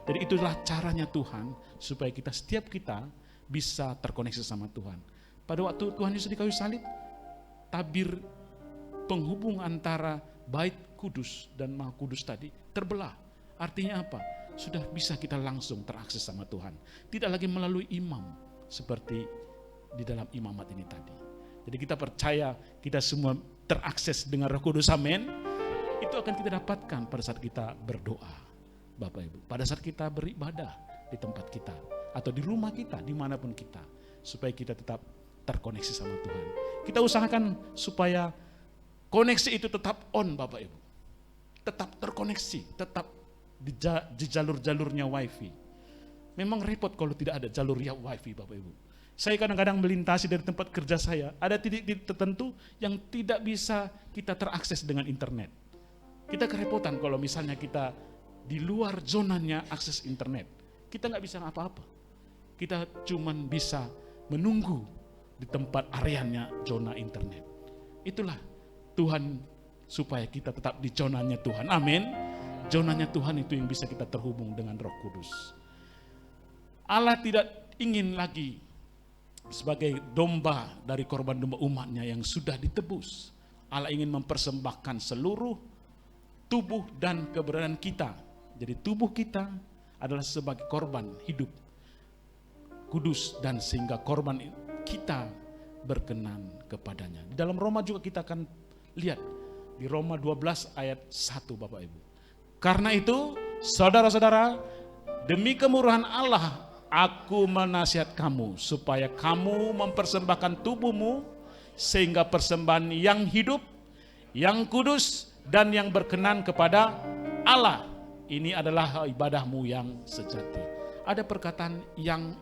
Jadi itulah caranya Tuhan, supaya setiap kita bisa terkoneksi sama Tuhan. Pada waktu Tuhan Yesus di kayu salib, tabir penghubung antara Bait Kudus dan Maha Kudus tadi terbelah. Artinya apa? Sudah bisa kita langsung terakses sama Tuhan. Tidak lagi melalui imam seperti di dalam imamat ini tadi. Jadi kita percaya kita semua terakses dengan Roh Kudus. Amin. Itu akan kita dapatkan pada saat kita berdoa, Bapak Ibu. Pada saat kita beribadah di tempat kita atau di rumah kita, dimanapun kita, supaya kita tetap terkoneksi sama Tuhan. Kita usahakan supaya koneksi itu tetap on, Bapak Ibu. Tetap terkoneksi, tetap di jalur-jalurnya wifi. Memang repot kalau tidak ada jalur wifi, Bapak Ibu. Saya kadang-kadang melintasi dari tempat kerja saya, ada titik-titik tertentu yang tidak bisa kita terakses dengan internet. Kita kerepotan kalau misalnya kita di luar zonanya akses internet. Kita nggak bisa apa-apa. Kita cuman bisa menunggu di tempat areanya zona internet. Itulah Tuhan, supaya kita tetap di zonanya Tuhan. Amin. Zonanya Tuhan itu yang bisa kita terhubung dengan Roh Kudus. Allah tidak ingin lagi sebagai domba dari korban domba umatnya yang sudah ditebus. Allah ingin mempersembahkan seluruh tubuh dan keberadaan kita. Jadi tubuh kita adalah sebagai korban hidup kudus, dan sehingga korban kita berkenan kepadanya. Di dalam Roma juga kita akan lihat di Roma 12 ayat 1 Bapak Ibu. Karena itu saudara-saudara, demi kemurahan Allah aku menasihat kamu supaya kamu mempersembahkan tubuhmu sehingga persembahan yang hidup, yang kudus, dan yang berkenan kepada Allah. Ini adalah ibadahmu yang sejati. Ada perkataan yang.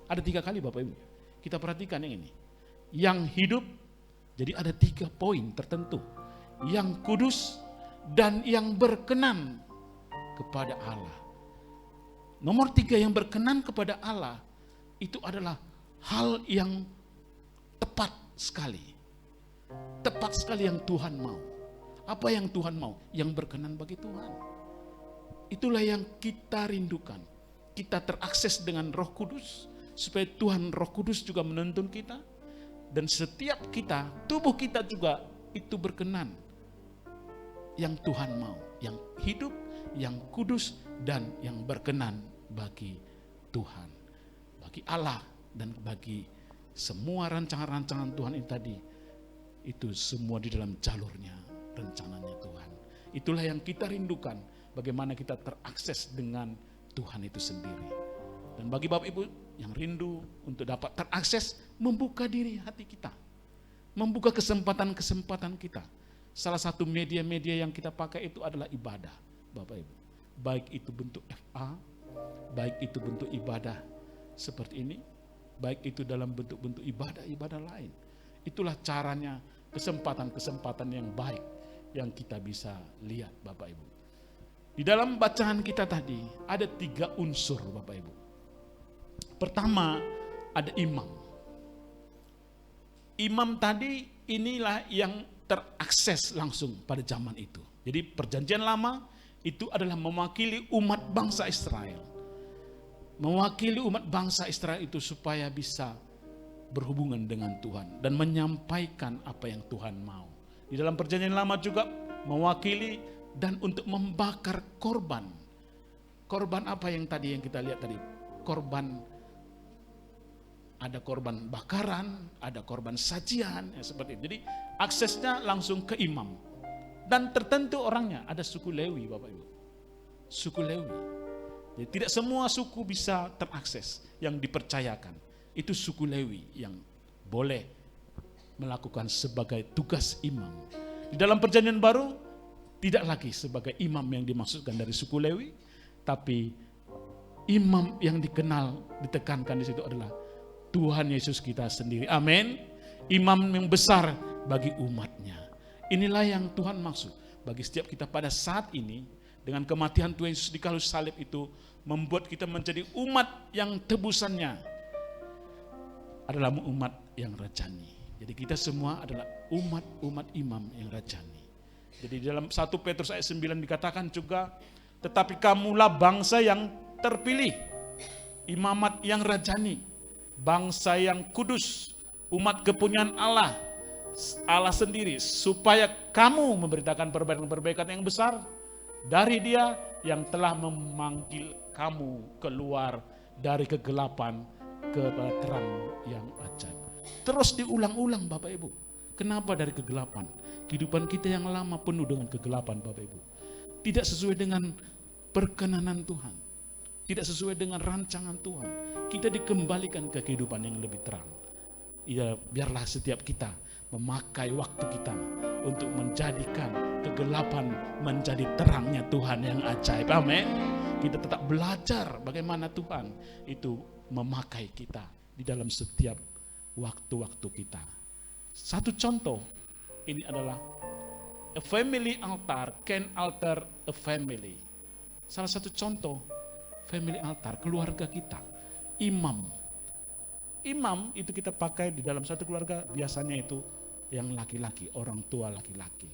Ada 3 kali Bapak Ibu. Kita perhatikan yang ini. Yang hidup, jadi ada 3 poin tertentu. Yang kudus dan yang berkenan kepada Allah. Nomor 3, yang berkenan kepada Allah, itu adalah hal yang tepat sekali. Tepat sekali yang Tuhan mau. Apa yang Tuhan mau? Yang berkenan bagi Tuhan. Itulah yang kita rindukan. Kita terakses dengan Roh Kudus, supaya Tuhan Roh Kudus juga menuntun kita. Dan setiap kita, tubuh kita juga itu berkenan. Yang Tuhan mau. Yang hidup, yang kudus, dan yang berkenan bagi Tuhan. Bagi Allah dan bagi semua rancangan-rancangan Tuhan ini tadi. Itu semua di dalam jalurnya, rencananya Tuhan. Itulah yang kita rindukan, bagaimana kita terakses dengan Tuhan itu sendiri. Dan bagi Bapak Ibu yang rindu untuk dapat terakses, membuka diri hati kita, membuka kesempatan-kesempatan kita. Salah satu media-media yang kita pakai itu adalah ibadah, Bapak Ibu. Baik itu bentuk FA, baik itu bentuk ibadah seperti ini, baik itu dalam bentuk-bentuk ibadah-ibadah lain. Itulah caranya, kesempatan-kesempatan yang baik yang kita bisa lihat, Bapak Ibu. Di dalam bacaan kita tadi ada 3 unsur, Bapak Ibu. Pertama, ada imam. Imam tadi inilah yang terakses langsung pada zaman itu. Jadi perjanjian lama itu adalah mewakili umat bangsa Israel. Mewakili umat bangsa Israel itu supaya bisa berhubungan dengan Tuhan dan menyampaikan apa yang Tuhan mau. Di dalam perjanjian lama juga mewakili dan untuk membakar korban Korban apa yang tadi yang kita lihat tadi? Ada korban bakaran, ada korban sajian, ya seperti itu. Jadi aksesnya langsung ke imam. Dan tertentu orangnya, ada suku Lewi Bapak Ibu. Suku Lewi. Jadi tidak semua suku bisa terakses yang dipercayakan. Itu suku Lewi yang boleh melakukan sebagai tugas imam. Di dalam perjanjian baru, tidak lagi sebagai imam yang dimaksudkan dari suku Lewi, tapi imam yang dikenal, ditekankan di situ adalah Tuhan Yesus kita sendiri. Amin. Imam yang besar bagi umatnya. Inilah yang Tuhan maksud bagi setiap kita pada saat ini. Dengan kematian Tuhan Yesus di kayu salib itu membuat kita menjadi umat yang tebusannya adalah umat yang rajani. Jadi kita semua adalah umat imam yang rajani. Jadi dalam 1 Petrus ayat 9 dikatakan juga, tetapi kamulah bangsa yang terpilih, imamat yang rajani, bangsa yang kudus, umat kepunyaan Allah sendiri, supaya kamu memberitakan perbaikan-perbaikan yang besar dari Dia yang telah memanggil kamu keluar dari kegelapan kepada terang yang ajaib. Terus diulang-ulang Bapak Ibu. Kenapa dari kegelapan? Kehidupan kita yang lama penuh dengan kegelapan Bapak Ibu. Tidak sesuai dengan perkenanan Tuhan. Tidak sesuai dengan rancangan Tuhan. Kita dikembalikan ke kehidupan yang lebih terang. Ya, biarlah setiap kita memakai waktu kita untuk menjadikan kegelapan menjadi terangnya Tuhan yang ajaib. Amin. Kita tetap belajar bagaimana Tuhan itu memakai kita di dalam setiap waktu-waktu kita. Satu contoh, ini adalah a family altar can alter a family. Salah satu contoh family altar, keluarga kita, imam. Imam itu kita pakai di dalam satu keluarga, biasanya itu yang laki-laki, orang tua laki-laki.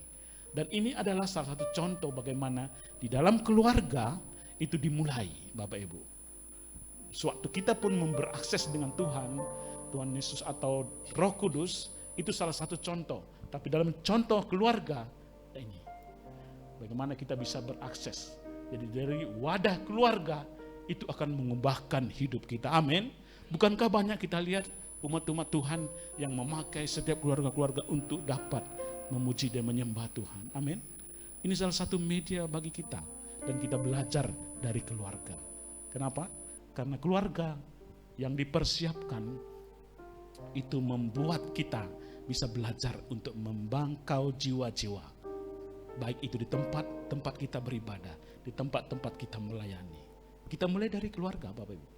Dan ini adalah salah satu contoh bagaimana di dalam keluarga itu dimulai, Bapak Ibu. Sewaktu kita pun berakses dengan Tuhan Yesus atau Roh Kudus, itu salah satu contoh. Tapi dalam contoh keluarga ini, bagaimana kita bisa berakses. Jadi dari wadah keluarga itu akan mengubahkan hidup kita. Amin. Bukankah banyak kita lihat umat-umat Tuhan yang memakai setiap keluarga-keluarga untuk dapat memuji dan menyembah Tuhan. Amin. Ini salah satu media bagi kita dan kita belajar dari keluarga. Kenapa? Karena keluarga yang dipersiapkan itu membuat kita bisa belajar untuk membangkau jiwa-jiwa. Baik itu di tempat kita beribadah, di tempat-tempat kita melayani. Kita mulai dari keluarga, Bapak Ibu.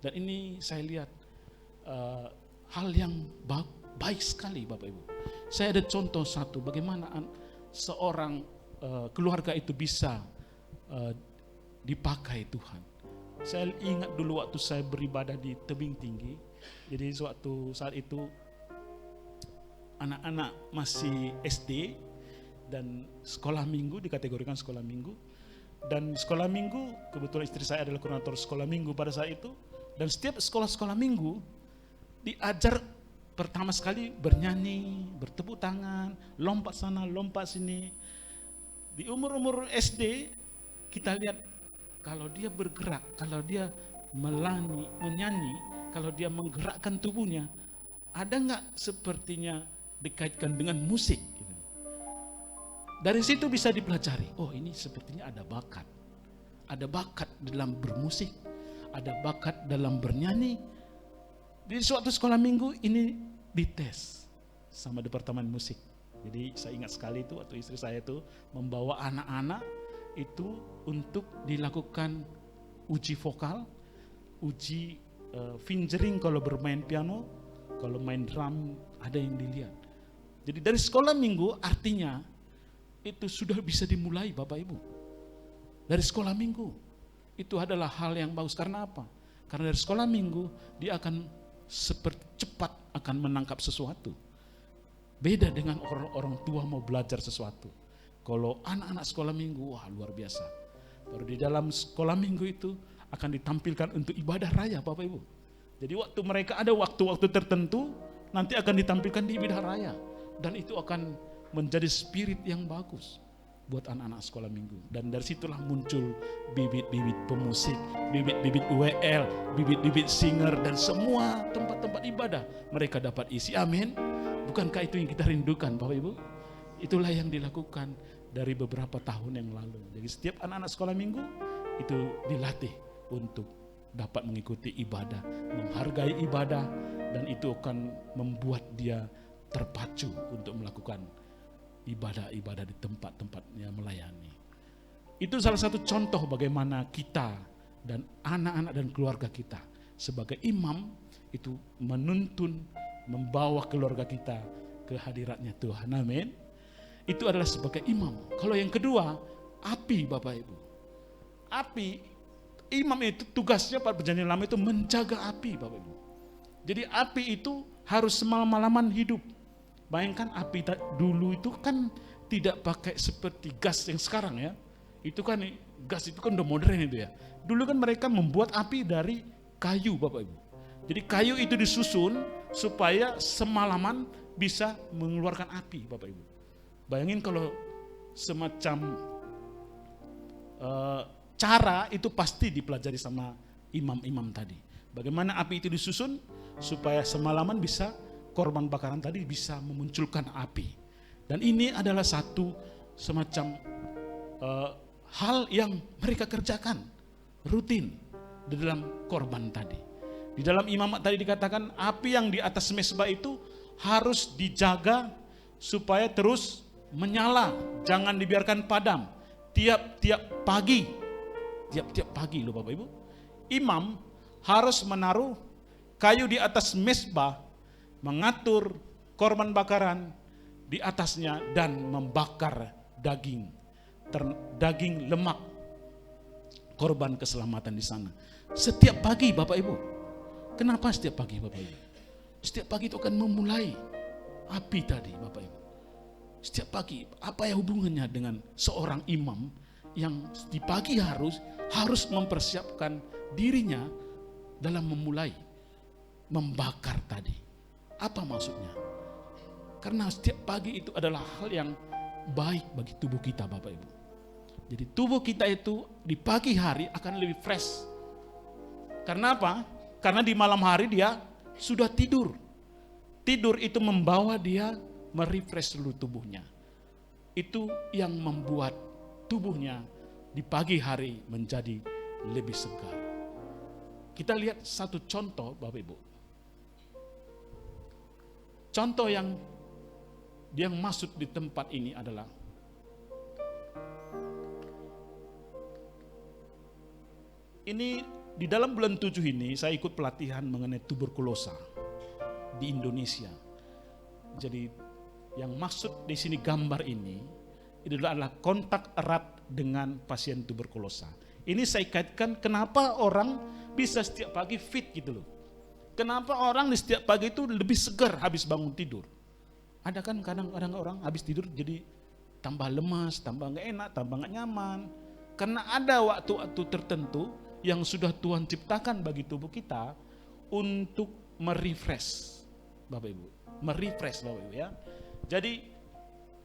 Dan ini saya lihat hal yang baik sekali, Bapak Ibu. Saya ada contoh satu, bagaimana seorang keluarga itu bisa dipakai Tuhan. Saya ingat dulu waktu saya beribadah di Tebing Tinggi. Jadi saat itu anak-anak masih SD dan sekolah minggu, dikategorikan sekolah minggu. Dan sekolah minggu, kebetulan istri saya adalah koordinator sekolah minggu pada saat itu. Dan setiap sekolah-sekolah minggu diajar pertama sekali bernyanyi, bertepuk tangan, lompat sana, lompat sini. Di umur-umur SD kita lihat kalau dia bergerak, kalau dia menyanyi, kalau dia menggerakkan tubuhnya, ada nggak sepertinya dikaitkan dengan musik? Dari situ bisa dipelajari, oh ini sepertinya ada bakat. Ada bakat dalam bermusik, ada bakat dalam bernyanyi. Di suatu sekolah minggu ini dites sama departemen musik. Jadi saya ingat sekali itu waktu istri saya itu membawa anak-anak itu untuk dilakukan uji vokal, uji fingering kalau bermain piano, kalau main drum ada yang dilihat. Jadi dari sekolah minggu artinya itu sudah bisa dimulai Bapak Ibu. Dari sekolah minggu itu adalah hal yang bagus. Karena apa? Karena dari sekolah minggu dia akan cepat akan menangkap sesuatu. Beda dengan orang tua mau belajar sesuatu. Kalau anak-anak sekolah minggu, wah luar biasa. Baru di dalam sekolah minggu itu akan ditampilkan untuk ibadah raya Bapak Ibu. Jadi waktu mereka ada waktu-waktu tertentu, nanti akan ditampilkan di ibadah raya. Dan itu akan menjadi spirit yang bagus. buat anak-anak sekolah minggu. Dan dari situlah muncul bibit-bibit pemusik, bibit-bibit WL, bibit-bibit singer, dan semua tempat-tempat ibadah mereka dapat isi. Amin. Bukankah itu yang kita rindukan, Bapak Ibu? Itulah yang dilakukan dari beberapa tahun yang lalu. Jadi setiap anak-anak sekolah minggu itu dilatih untuk dapat mengikuti ibadah, menghargai ibadah, dan itu akan membuat dia terpacu untuk melakukan ibadah-ibadah di tempat-tempatnya melayani. Itu salah satu contoh bagaimana kita dan anak-anak dan keluarga kita sebagai imam itu menuntun, membawa keluarga kita ke hadiratnya Tuhan. Amin. Itu adalah sebagai imam. Kalau yang kedua, api, Bapak Ibu. Api, imam itu tugasnya pada perjanjian lama itu menjaga api, Bapak Ibu. Jadi api itu harus semalam-malaman hidup. Bayangkan api dulu itu kan tidak pakai seperti gas yang sekarang ya. Itu kan gas itu kan udah modern itu ya. Dulu kan mereka membuat api dari kayu, Bapak Ibu. Jadi kayu itu disusun supaya semalaman bisa mengeluarkan api, Bapak Ibu. Bayangin kalau semacam cara itu pasti dipelajari sama imam-imam tadi. Bagaimana api itu disusun supaya semalaman bisa korban bakaran tadi bisa memunculkan api. Dan ini adalah satu semacam hal yang mereka kerjakan rutin di dalam korban tadi. Di dalam imamat tadi dikatakan api yang di atas mezbah itu harus dijaga supaya terus menyala, jangan dibiarkan padam. Tiap-tiap pagi loh Bapak Ibu, imam harus menaruh kayu di atas mezbah, mengatur korban bakaran di atasnya dan membakar daging lemak korban keselamatan di sana. Setiap pagi Bapak Ibu. Kenapa setiap pagi Bapak Ibu? Setiap pagi itu akan memulai api tadi Bapak Ibu. Setiap pagi, apa ya hubungannya dengan seorang imam yang di pagi harus mempersiapkan dirinya dalam memulai membakar tadi. Apa maksudnya? Karena setiap pagi itu adalah hal yang baik bagi tubuh kita Bapak Ibu. Jadi tubuh kita itu di pagi hari akan lebih fresh. Karena apa? Karena di malam hari dia sudah tidur. Tidur itu membawa dia merefresh seluruh tubuhnya. Itu yang membuat tubuhnya di pagi hari menjadi lebih segar. Kita lihat satu contoh Bapak Ibu. Contoh yang masuk di tempat ini adalah ini di dalam bulan 7 ini saya ikut pelatihan mengenai tuberkulosa di Indonesia. Jadi yang maksud di sini gambar ini adalah kontak erat dengan pasien tuberkulosa. Ini saya kaitkan kenapa orang bisa setiap pagi fit gitu loh. Kenapa orang di setiap pagi itu lebih segar habis bangun tidur. Ada kan kadang-kadang orang habis tidur jadi tambah lemas, tambah gak enak, tambah gak nyaman. Karena ada waktu-waktu tertentu yang sudah Tuhan ciptakan bagi tubuh kita untuk merefresh Bapak Ibu. Merefresh Bapak Ibu ya. Jadi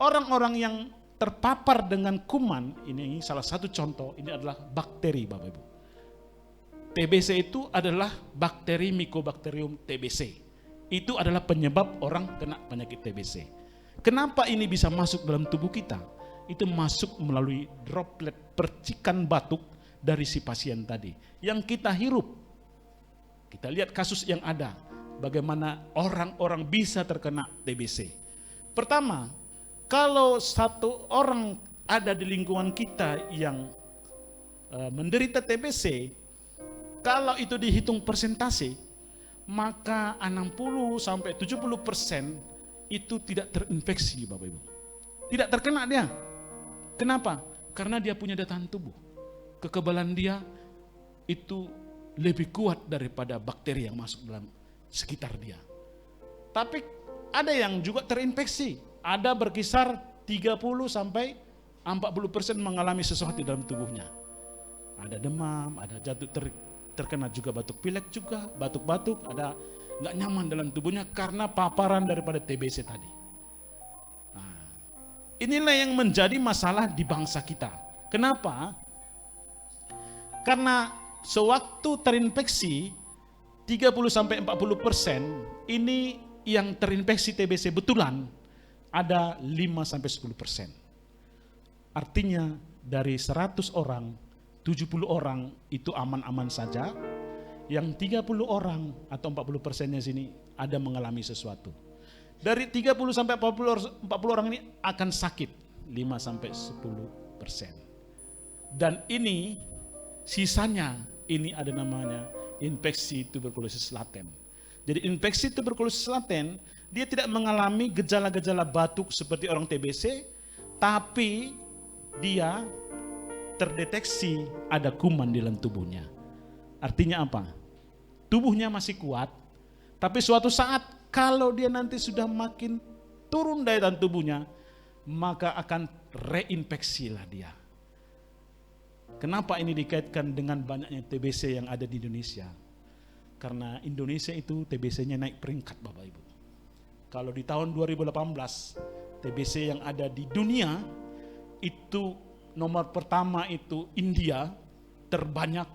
orang-orang yang terpapar dengan kuman, ini salah satu contoh, ini adalah bakteri Bapak Ibu. TBC itu adalah bakteri Mycobacterium TBC. Itu adalah penyebab orang kena penyakit TBC. Kenapa ini bisa masuk dalam tubuh kita? Itu masuk melalui droplet percikan batuk dari si pasien tadi. Yang kita hirup. Kita lihat kasus yang ada. Bagaimana orang-orang bisa terkena TBC. Pertama, kalau satu orang ada di lingkungan kita yang menderita TBC, kalau itu dihitung persentase, maka 60-70% itu tidak terinfeksi Bapak Ibu. Tidak terkena dia. Kenapa? Karena dia punya daya tahan tubuh. Kekebalan dia itu lebih kuat daripada bakteri yang masuk dalam sekitar dia. Tapi ada yang juga terinfeksi. Ada berkisar 30-40% mengalami sesuatu di dalam tubuhnya. Ada demam, ada jatuh terkena juga batuk pilek juga, batuk-batuk, ada nggak nyaman dalam tubuhnya karena paparan daripada TBC tadi. Nah, Inilah yang menjadi masalah di bangsa kita. Kenapa? Karena sewaktu terinfeksi 30-40% ini yang terinfeksi TBC betulan ada 5-10%. Artinya dari 100 orang, 70 orang itu aman-aman saja. Yang 30 orang atau 40%-nya sini ada mengalami sesuatu. Dari 30-40 orang ini akan sakit 5-10%. Dan ini sisanya ini ada namanya infeksi tuberkulosis laten. Jadi infeksi tuberkulosis laten dia tidak mengalami gejala-gejala batuk seperti orang TBC, tapi dia terdeteksi ada kuman di dalam tubuhnya. Artinya apa? Tubuhnya masih kuat, tapi suatu saat kalau dia nanti sudah makin turun daya tahan tubuhnya, maka akan reinfeksilah dia. Kenapa ini dikaitkan dengan banyaknya TBC yang ada di Indonesia? Karena Indonesia itu TBC-nya naik peringkat Bapak Ibu. Kalau di tahun 2018 TBC yang ada di dunia itu nomor pertama itu India terbanyak,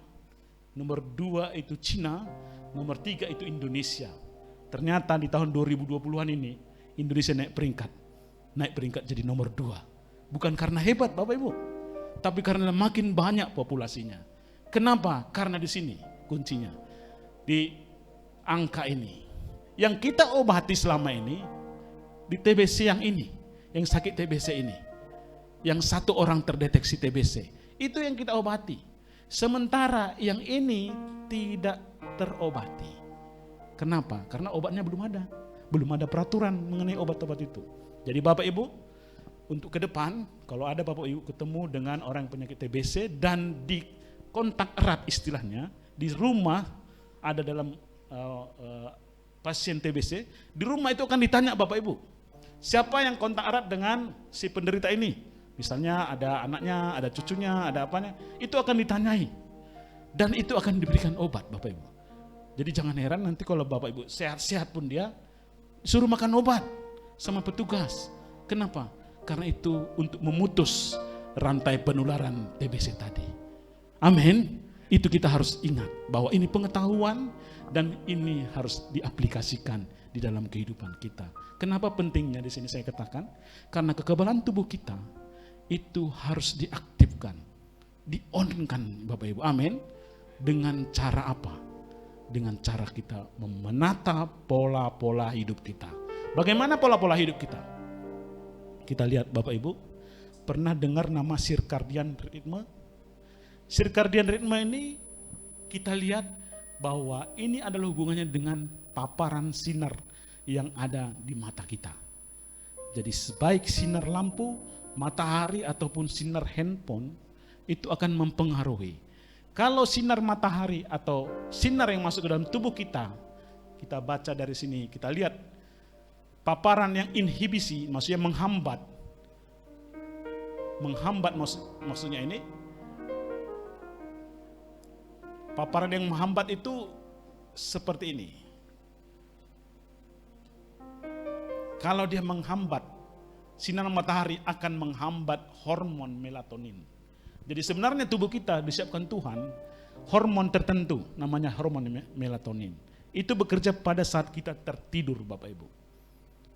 nomor 2 itu Cina, nomor 3 itu Indonesia. Ternyata di tahun 2020-an ini Indonesia naik peringkat jadi nomor 2. Bukan karena hebat Bapak Ibu, tapi karena makin banyak populasinya. Kenapa? Karena di sini kuncinya. Di angka ini. Yang kita obati selama ini di TBC yang ini, yang sakit TBC ini. Yang 1 orang terdeteksi TBC. Itu yang kita obati. Sementara yang ini tidak terobati. Kenapa? Karena obatnya belum ada. Belum ada peraturan mengenai obat-obat itu. Jadi Bapak Ibu, untuk ke depan, kalau ada Bapak Ibu ketemu dengan orang penyakit TBC dan di kontak erat istilahnya, di rumah ada dalam pasien TBC, di rumah itu akan ditanya Bapak Ibu, siapa yang kontak erat dengan si penderita ini? Misalnya ada anaknya, ada cucunya, ada apanya, itu akan ditanyai. Dan itu akan diberikan obat Bapak Ibu. Jadi jangan heran nanti kalau Bapak Ibu sehat-sehat pun dia suruh makan obat sama petugas. Kenapa? Karena itu untuk memutus rantai penularan TBC tadi. Amin. Itu kita harus ingat bahwa ini pengetahuan dan ini harus diaplikasikan di dalam kehidupan kita. Kenapa pentingnya di sini saya katakan? Karena kekebalan tubuh kita itu harus diaktifkan, di-on-kan Bapak Ibu. Amin. Dengan cara apa? Dengan cara kita menata pola-pola hidup kita. Bagaimana pola-pola hidup kita? Kita lihat Bapak Ibu, pernah dengar nama circadian rhythm? Circadian rhythm ini kita lihat bahwa ini adalah hubungannya dengan paparan sinar yang ada di mata kita. Jadi sebaik sinar lampu, matahari ataupun sinar handphone itu akan mempengaruhi. Kalau sinar matahari atau sinar yang masuk ke dalam tubuh kita baca dari sini, kita lihat paparan yang inhibisi, maksudnya menghambat. Menghambat maksudnya ini, paparan yang menghambat itu seperti ini. Kalau dia menghambat, sinar matahari akan menghambat hormon melatonin. Jadi sebenarnya tubuh kita disiapkan Tuhan hormon tertentu, namanya hormon melatonin. Itu bekerja pada saat kita tertidur Bapak Ibu.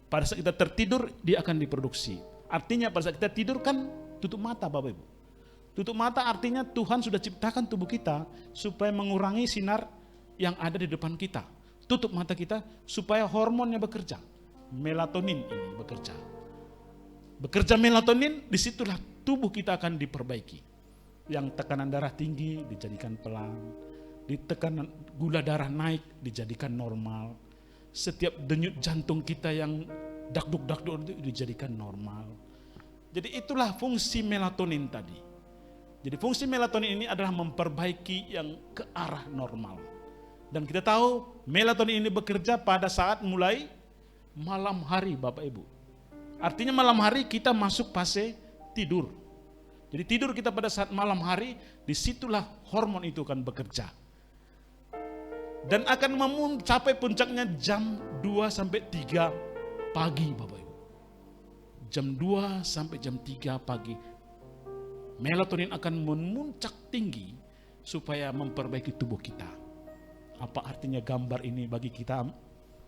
Pada saat kita tertidur dia akan diproduksi. Artinya pada saat kita tidur kan tutup mata Bapak Ibu. Tutup mata artinya Tuhan sudah ciptakan tubuh kita supaya mengurangi sinar yang ada di depan kita. Tutup mata kita supaya hormonnya bekerja. Melatonin ini bekerja. Bekerja melatonin, disitulah tubuh kita akan diperbaiki. Yang tekanan darah tinggi dijadikan pelan. Tekanan gula darah naik dijadikan normal. Setiap denyut jantung kita yang dakduk-dakduk itu dijadikan normal. Jadi itulah fungsi melatonin tadi. Jadi fungsi melatonin ini adalah memperbaiki yang ke arah normal. Dan kita tahu melatonin ini bekerja pada saat mulai malam hari Bapak Ibu. Artinya malam hari kita masuk fase tidur. Jadi tidur kita pada saat malam hari, disitulah hormon itu akan bekerja. Dan akan mencapai puncaknya jam 2-3 pagi Bapak Ibu. jam 2 sampai jam 3 pagi, melatonin akan memuncak tinggi supaya memperbaiki tubuh kita. Apa artinya gambar ini bagi kita?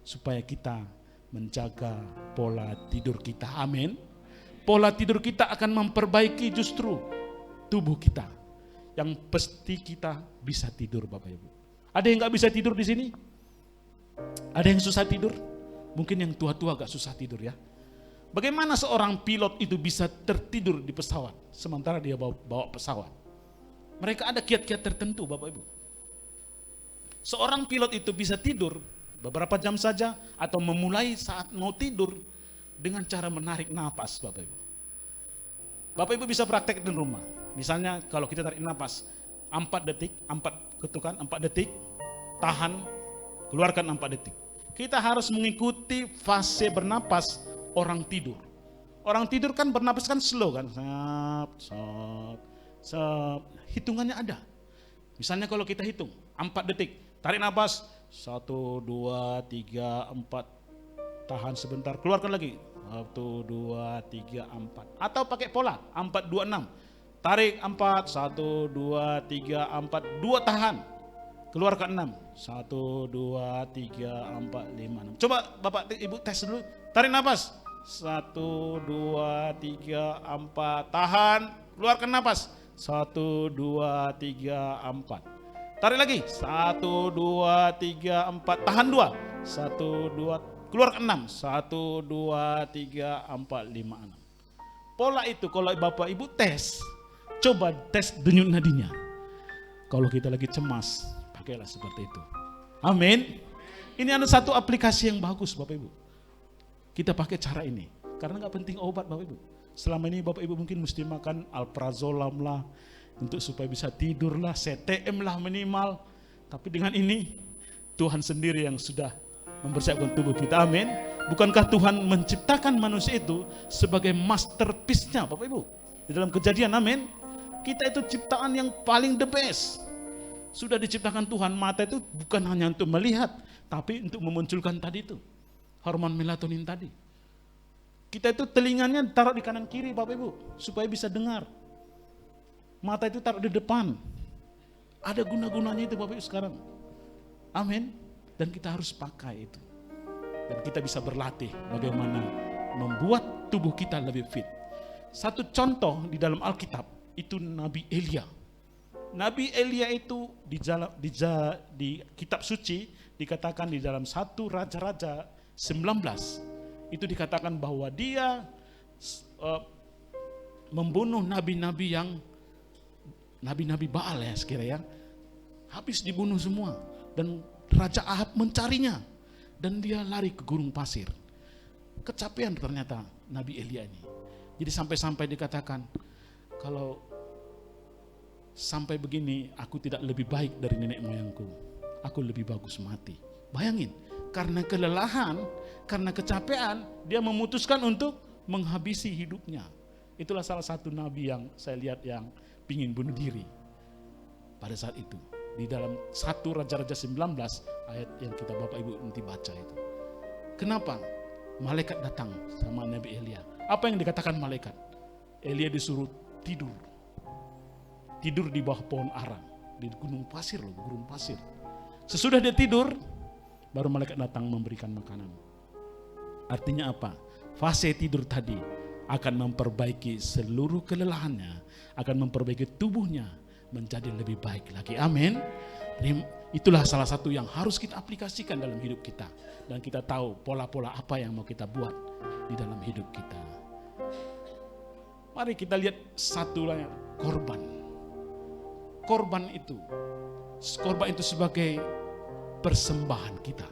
Supaya kita menjaga pola tidur kita. Amin. Pola tidur kita akan memperbaiki justru tubuh kita. Yang pasti kita bisa tidur, Bapak Ibu. Ada yang gak bisa tidur di sini? Ada yang susah tidur? Mungkin yang tua-tua agak susah tidur ya. Bagaimana seorang pilot itu bisa tertidur di pesawat sementara dia bawa pesawat? Mereka ada kiat-kiat tertentu, Bapak Ibu. Seorang pilot itu bisa tidur beberapa jam saja atau memulai saat mau tidur dengan cara menarik napas, Bapak Ibu. Bapak Ibu bisa praktek di rumah. Misalnya kalau kita tarik napas 4 detik, 4 ketukan, 4 detik, tahan, keluarkan 4 detik. Kita harus mengikuti fase bernapas orang tidur. Orang tidur kan bernapas kan slow kan. Hitungannya ada. Misalnya kalau kita hitung 4 detik, tarik napas 1, 2, 3, 4, tahan sebentar, keluarkan lagi 1, 2, 3, 4. Atau pakai pola 4, 2, 6. Tarik 4, 1, 2, 3, 4, 2 tahan. Keluarkan 6. 1, 2, 3, 4, 5, 6. Coba Bapak Ibu tes dulu. Tarik napas. 1, 2, 3, 4. Tahan. Keluarkan napas. 1, 2, 3, 4. Tarik lagi. 1, 2, 3, 4. Tahan 2. 1, 2. Keluarkan 6. 1, 2, 3, 4, 5, 6. Pola itu kalau Bapak Ibu tes. Coba tes denyut nadinya. Kalau kita lagi cemas, pakailah seperti itu. Amin. Ini ada satu aplikasi yang bagus, Bapak Ibu. Kita pakai cara ini. Karena gak penting obat, Bapak Ibu. Selama ini Bapak Ibu mungkin mesti makan alprazolam lah, untuk supaya bisa tidur lah, CTM lah minimal. Tapi dengan ini, Tuhan sendiri yang sudah mempersiapkan tubuh kita. Amin. Bukankah Tuhan menciptakan manusia itu sebagai masterpiece-nya, Bapak Ibu? Di dalam Kejadian, amin. Kita itu ciptaan yang paling the best. Sudah diciptakan Tuhan, mata itu bukan hanya untuk melihat, tapi untuk memunculkan tadi itu, hormon melatonin tadi. Kita itu telinganya taruh di kanan kiri, Bapak Ibu, supaya bisa dengar. Mata itu taruh di depan. Ada guna-gunanya itu, Bapak Ibu, sekarang. Amin. Dan kita harus pakai itu. Dan kita bisa berlatih bagaimana membuat tubuh kita lebih fit. Satu contoh di dalam Alkitab, itu Nabi Elia. Nabi Elia itu di kitab suci dikatakan di dalam 1 Raja-Raja 19 itu dikatakan bahwa dia membunuh nabi-nabi yang nabi-nabi Baal ya sekiranya, habis dibunuh semua dan Raja Ahab mencarinya dan dia lari ke gurun pasir. Kecapean ternyata Nabi Elia ini. Jadi sampai-sampai dikatakan kalau sampai begini, aku tidak lebih baik dari nenek moyangku. Aku lebih bagus mati. Bayangin, karena kelelahan, karena kecapean, dia memutuskan untuk menghabisi hidupnya. Itulah salah satu nabi yang saya lihat yang ingin bunuh diri pada saat itu. Di dalam 1 Raja-Raja 19 ayat yang kita Bapak Ibu nanti baca itu. Kenapa? Malaikat datang sama Nabi Elia. Apa yang dikatakan malaikat? Elia disuruh tidur. Tidur di bawah pohon arang. Di gunung pasir loh, gurun pasir. Sesudah dia tidur, baru malaikat datang memberikan makanan. Artinya apa? Fase tidur tadi akan memperbaiki seluruh kelelahannya, akan memperbaiki tubuhnya menjadi lebih baik lagi. Amin. Itulah salah satu yang harus kita aplikasikan dalam hidup kita. Dan kita tahu pola-pola apa yang mau kita buat di dalam hidup kita. Mari kita lihat satu lagi, korban. Korban itu sebagai persembahan kita.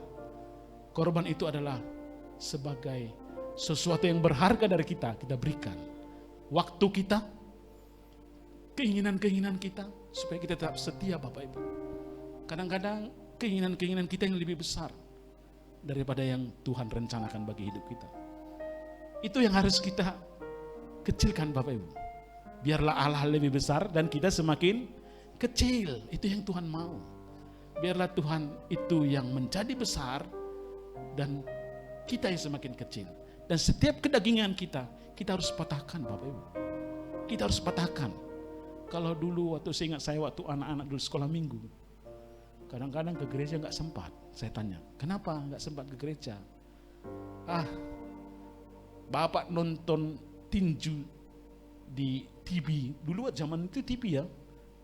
Korban itu adalah sebagai sesuatu yang berharga dari kita berikan. Waktu kita, keinginan-keinginan kita, supaya kita tetap setia Bapak Ibu. Kadang-kadang keinginan-keinginan kita yang lebih besar daripada yang Tuhan rencanakan bagi hidup kita. Itu yang harus kita kecilkan Bapak Ibu. Biarlah Allah lebih besar dan kita semakin kecil. Itu yang Tuhan mau. Biarlah Tuhan itu yang menjadi besar dan kita yang semakin kecil. Dan setiap kedagingan kita kita harus patahkan Bapak Ibu. Kita harus patahkan. Kalau dulu saya ingat saya waktu anak-anak dulu sekolah minggu, kadang-kadang ke gereja nggak sempat. Saya tanya, kenapa nggak sempat ke gereja? Bapak nonton tinju di TV. Dulu zaman itu TV ya.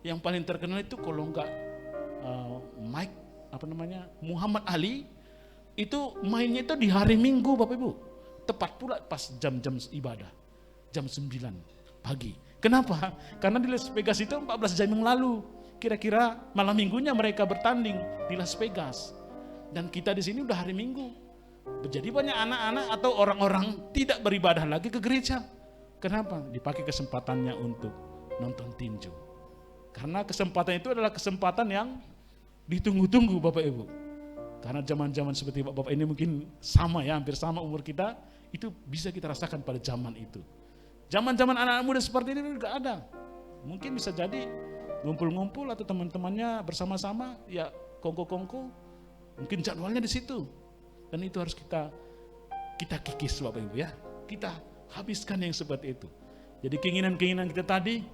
Yang paling terkenal itu kalau nggak Muhammad Ali, itu mainnya itu di hari Minggu Bapak Ibu. Tepat pula pas jam-jam ibadah. Jam 9 pagi. Kenapa? Karena di Las Vegas itu 14 jam yang lalu. Kira-kira malam minggunya mereka bertanding di Las Vegas. Dan kita di sini udah hari Minggu. Jadi banyak anak-anak atau orang-orang tidak beribadah lagi ke gereja. Kenapa? Dipakai kesempatannya untuk nonton tinju. Karena kesempatan itu adalah kesempatan yang ditunggu-tunggu Bapak Ibu. Karena zaman-zaman seperti Bapak ini mungkin sama ya, hampir sama umur kita, itu bisa kita rasakan pada zaman itu. Zaman-zaman anak-anak muda seperti ini juga ada. Mungkin bisa jadi ngumpul-ngumpul atau teman-temannya bersama-sama, ya kongko-kongko, mungkin jadwalnya di situ. Dan itu harus kita kikis Bapak Ibu ya. Kita habiskan yang seperti itu. Jadi keinginan-keinginan kita tadi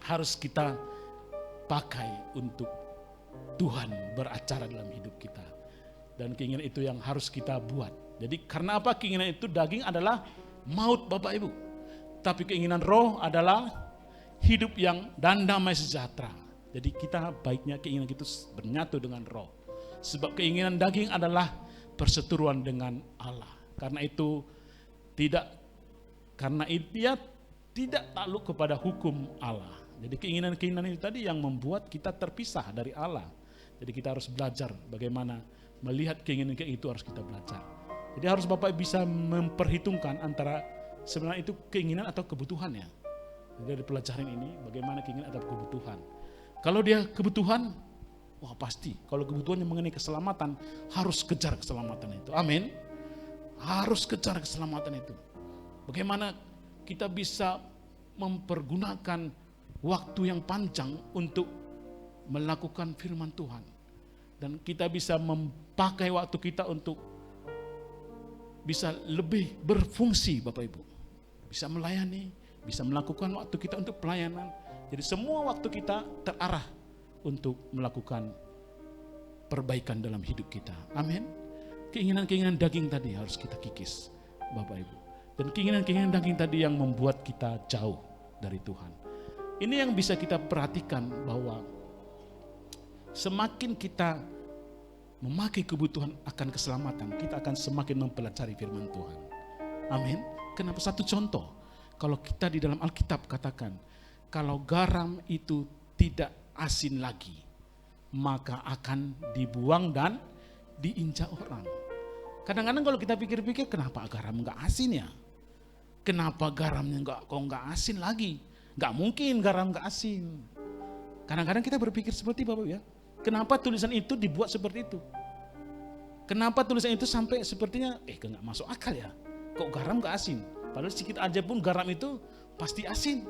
harus kita pakai untuk Tuhan beracara dalam hidup kita. Dan keinginan itu yang harus kita buat. Jadi karena apa? Keinginan itu daging adalah maut Bapak Ibu. Tapi keinginan roh adalah hidup yang dan damai sejahtera. Jadi kita baiknya keinginan itu bernyatu dengan roh. Sebab keinginan daging adalah perseteruan dengan Allah. Karena itu dia tidak takluk kepada hukum Allah. Jadi keinginan-keinginan itu tadi yang membuat kita terpisah dari Allah. Jadi kita harus belajar bagaimana melihat keinginan itu, harus kita belajar. Jadi harus Bapak bisa memperhitungkan antara sebenarnya itu keinginan atau kebutuhan ya. Jadi dari pelajaran ini bagaimana keinginan atau kebutuhan. Kalau dia kebutuhan, wah pasti. Kalau kebutuhannya mengenai keselamatan, harus kejar keselamatan itu. Amin. Harus kejar keselamatan itu. Bagaimana kita bisa mempergunakan waktu yang panjang untuk melakukan firman Tuhan. Dan kita bisa memakai waktu kita untuk bisa lebih berfungsi Bapak Ibu. Bisa melayani, bisa melakukan waktu kita untuk pelayanan. Jadi semua waktu kita terarah untuk melakukan perbaikan dalam hidup kita. Amin. Keinginan-keinginan daging tadi harus kita kikis Bapak Ibu. Dan keinginan-keinginan daging tadi yang membuat kita jauh dari Tuhan. Ini yang bisa kita perhatikan bahwa semakin kita memakai kebutuhan akan keselamatan, kita akan semakin mempelajari firman Tuhan. Amin. Kenapa? Satu contoh. Kalau kita di dalam Alkitab katakan, kalau garam itu tidak asin lagi, maka akan dibuang dan diinjak orang. Kadang-kadang kalau kita pikir-pikir, kenapa garam enggak asin ya? Kenapa garamnya kok enggak asin lagi? Enggak mungkin garam enggak asin. Kadang-kadang kita berpikir seperti Bapak ya. Kenapa tulisan itu dibuat seperti itu? Kenapa tulisan itu sampai sepertinya enggak masuk akal ya? Kok garam enggak asin? Padahal sedikit aja pun garam itu pasti asin.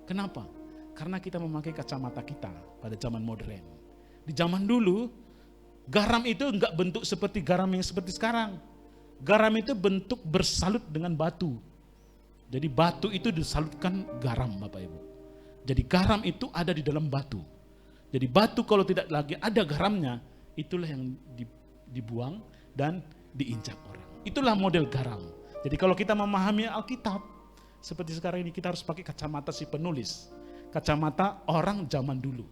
Kenapa? Karena kita memakai kacamata kita pada zaman modern. Di zaman dulu, garam itu enggak bentuk seperti garam yang seperti sekarang. Garam itu bentuk bersalut dengan batu. Jadi batu itu disalutkan garam Bapak Ibu. Jadi garam itu ada di dalam batu. Jadi batu kalau tidak lagi ada garamnya, itulah yang dibuang dan diinjak orang. Itulah model garam. Jadi kalau kita memahami Alkitab, seperti sekarang ini kita harus pakai kacamata si penulis. Kacamata orang zaman dulu.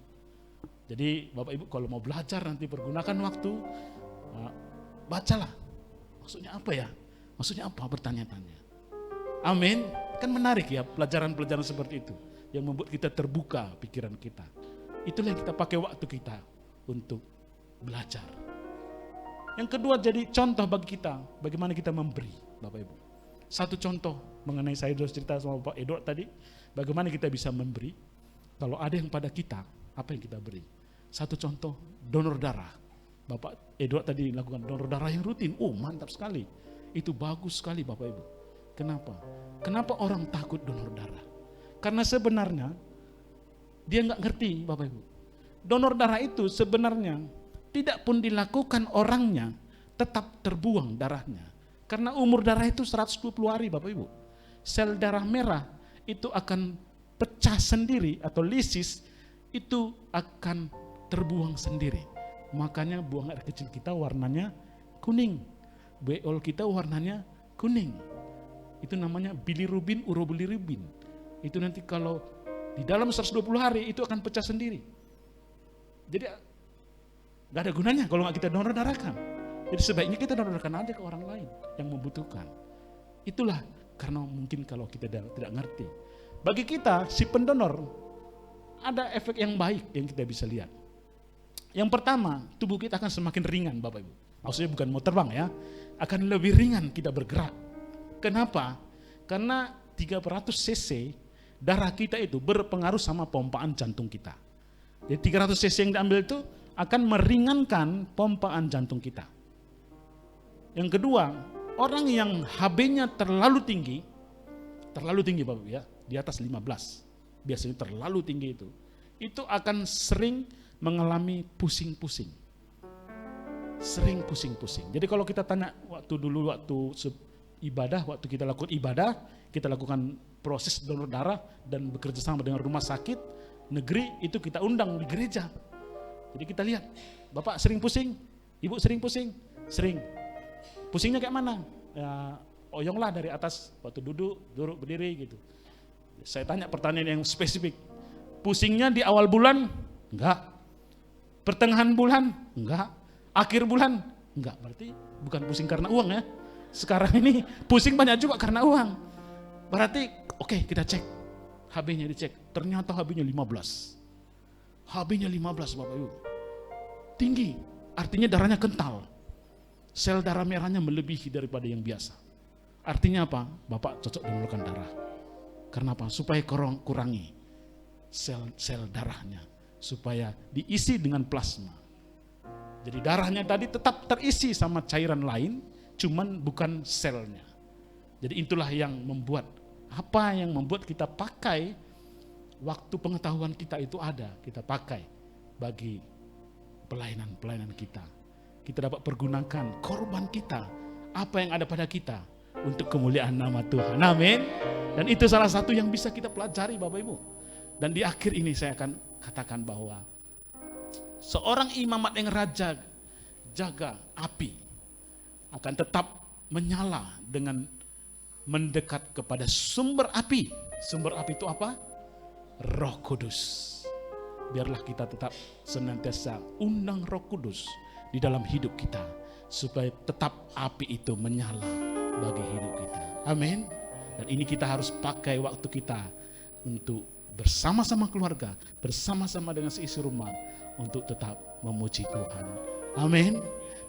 Jadi Bapak Ibu kalau mau belajar nanti pergunakan waktu, bacalah. Maksudnya apa ya? Maksudnya apa? Bertanya-tanya. Amin. Kan menarik ya pelajaran-pelajaran seperti itu. Yang membuat kita terbuka pikiran kita. Itulah yang kita pakai waktu kita untuk belajar. Yang kedua jadi contoh bagi kita. Bagaimana kita memberi Bapak Ibu. Satu contoh mengenai saya sudah cerita sama Bapak Edward tadi. Bagaimana kita bisa memberi. Kalau ada yang pada kita, apa yang kita beri. Satu contoh donor darah. Bapak Edward tadi lakukan donor darah yang rutin. Oh mantap sekali. Itu bagus sekali Bapak Ibu. Kenapa? Kenapa orang takut donor darah? Karena sebenarnya dia nggak ngerti Bapak Ibu. Donor darah itu sebenarnya tidak pun dilakukan orangnya tetap terbuang darahnya. Karena umur darah itu 120 hari Bapak Ibu. sel darah merah itu akan pecah sendiri atau lisis, itu akan terbuang sendiri. Makanya buang air kecil kita warnanya kuning, BOL kita warnanya kuning. Itu namanya bilirubin, urobilirubin. Itu nanti kalau di dalam 120 hari itu akan pecah sendiri. Jadi gak ada gunanya kalau nggak kita donor darahkan. Jadi sebaiknya kita donorkan aja ke orang lain yang membutuhkan. Itulah karena mungkin kalau kita tidak ngerti. Bagi kita, si pendonor, ada efek yang baik yang kita bisa lihat. Yang pertama, tubuh kita akan semakin ringan Bapak Ibu. Maksudnya bukan mau terbang ya, akan lebih ringan kita bergerak. Kenapa? Karena 300 cc darah kita itu berpengaruh sama pompaan jantung kita. Jadi 300 cc yang diambil itu akan meringankan pompaan jantung kita. Yang kedua, orang yang HB-nya terlalu tinggi Bapak Ibu ya, di atas 15, biasanya terlalu tinggi itu akan sering mengalami pusing-pusing. Sering pusing-pusing. Jadi kalau kita tanya waktu kita lakukan ibadah, kita lakukan proses donor darah dan bekerja sama dengan rumah sakit negeri, itu kita undang di gereja. Jadi kita lihat, Bapak sering pusing, Ibu sering pusing, sering. Pusingnya kayak mana? Ya, oyonglah dari atas, waktu duduk berdiri gitu. Saya tanya pertanyaan yang spesifik. Pusingnya di awal bulan? Enggak. Pertengahan bulan? Enggak. Akhir bulan? Enggak. Berarti bukan pusing karena uang ya. Sekarang ini pusing banyak juga karena uang. Berarti oke, kita cek. HB-nya dicek. Ternyata HB-nya 15. HB-nya 15 Bapak Ibu. Tinggi. Artinya darahnya kental. Sel darah merahnya melebihi daripada yang biasa. Artinya apa? Bapak cocok donorkan darah. Karena apa? Supaya kurangi sel darahnya. Supaya diisi dengan plasma. Jadi darahnya tadi tetap terisi sama cairan lain, cuman bukan selnya. Jadi itulah yang membuat, apa yang membuat kita pakai waktu pengetahuan kita itu ada, kita pakai bagi pelayanan kita. Kita dapat pergunakan korban kita, apa yang ada pada kita untuk kemuliaan nama Tuhan. Amin. Dan itu salah satu yang bisa kita pelajari Bapak Ibu. Dan di akhir ini saya akan katakan bahwa seorang imamat yang raja jaga api akan tetap menyala dengan mendekat kepada sumber api. Sumber api itu apa? Roh Kudus. Biarlah kita tetap senantiasa undang Roh Kudus di dalam hidup kita, supaya tetap api itu menyala bagi hidup kita. Amin. Dan ini kita harus pakai waktu kita untuk bersama-sama keluarga, bersama-sama dengan seisi rumah, untuk tetap memuji Tuhan. Amin.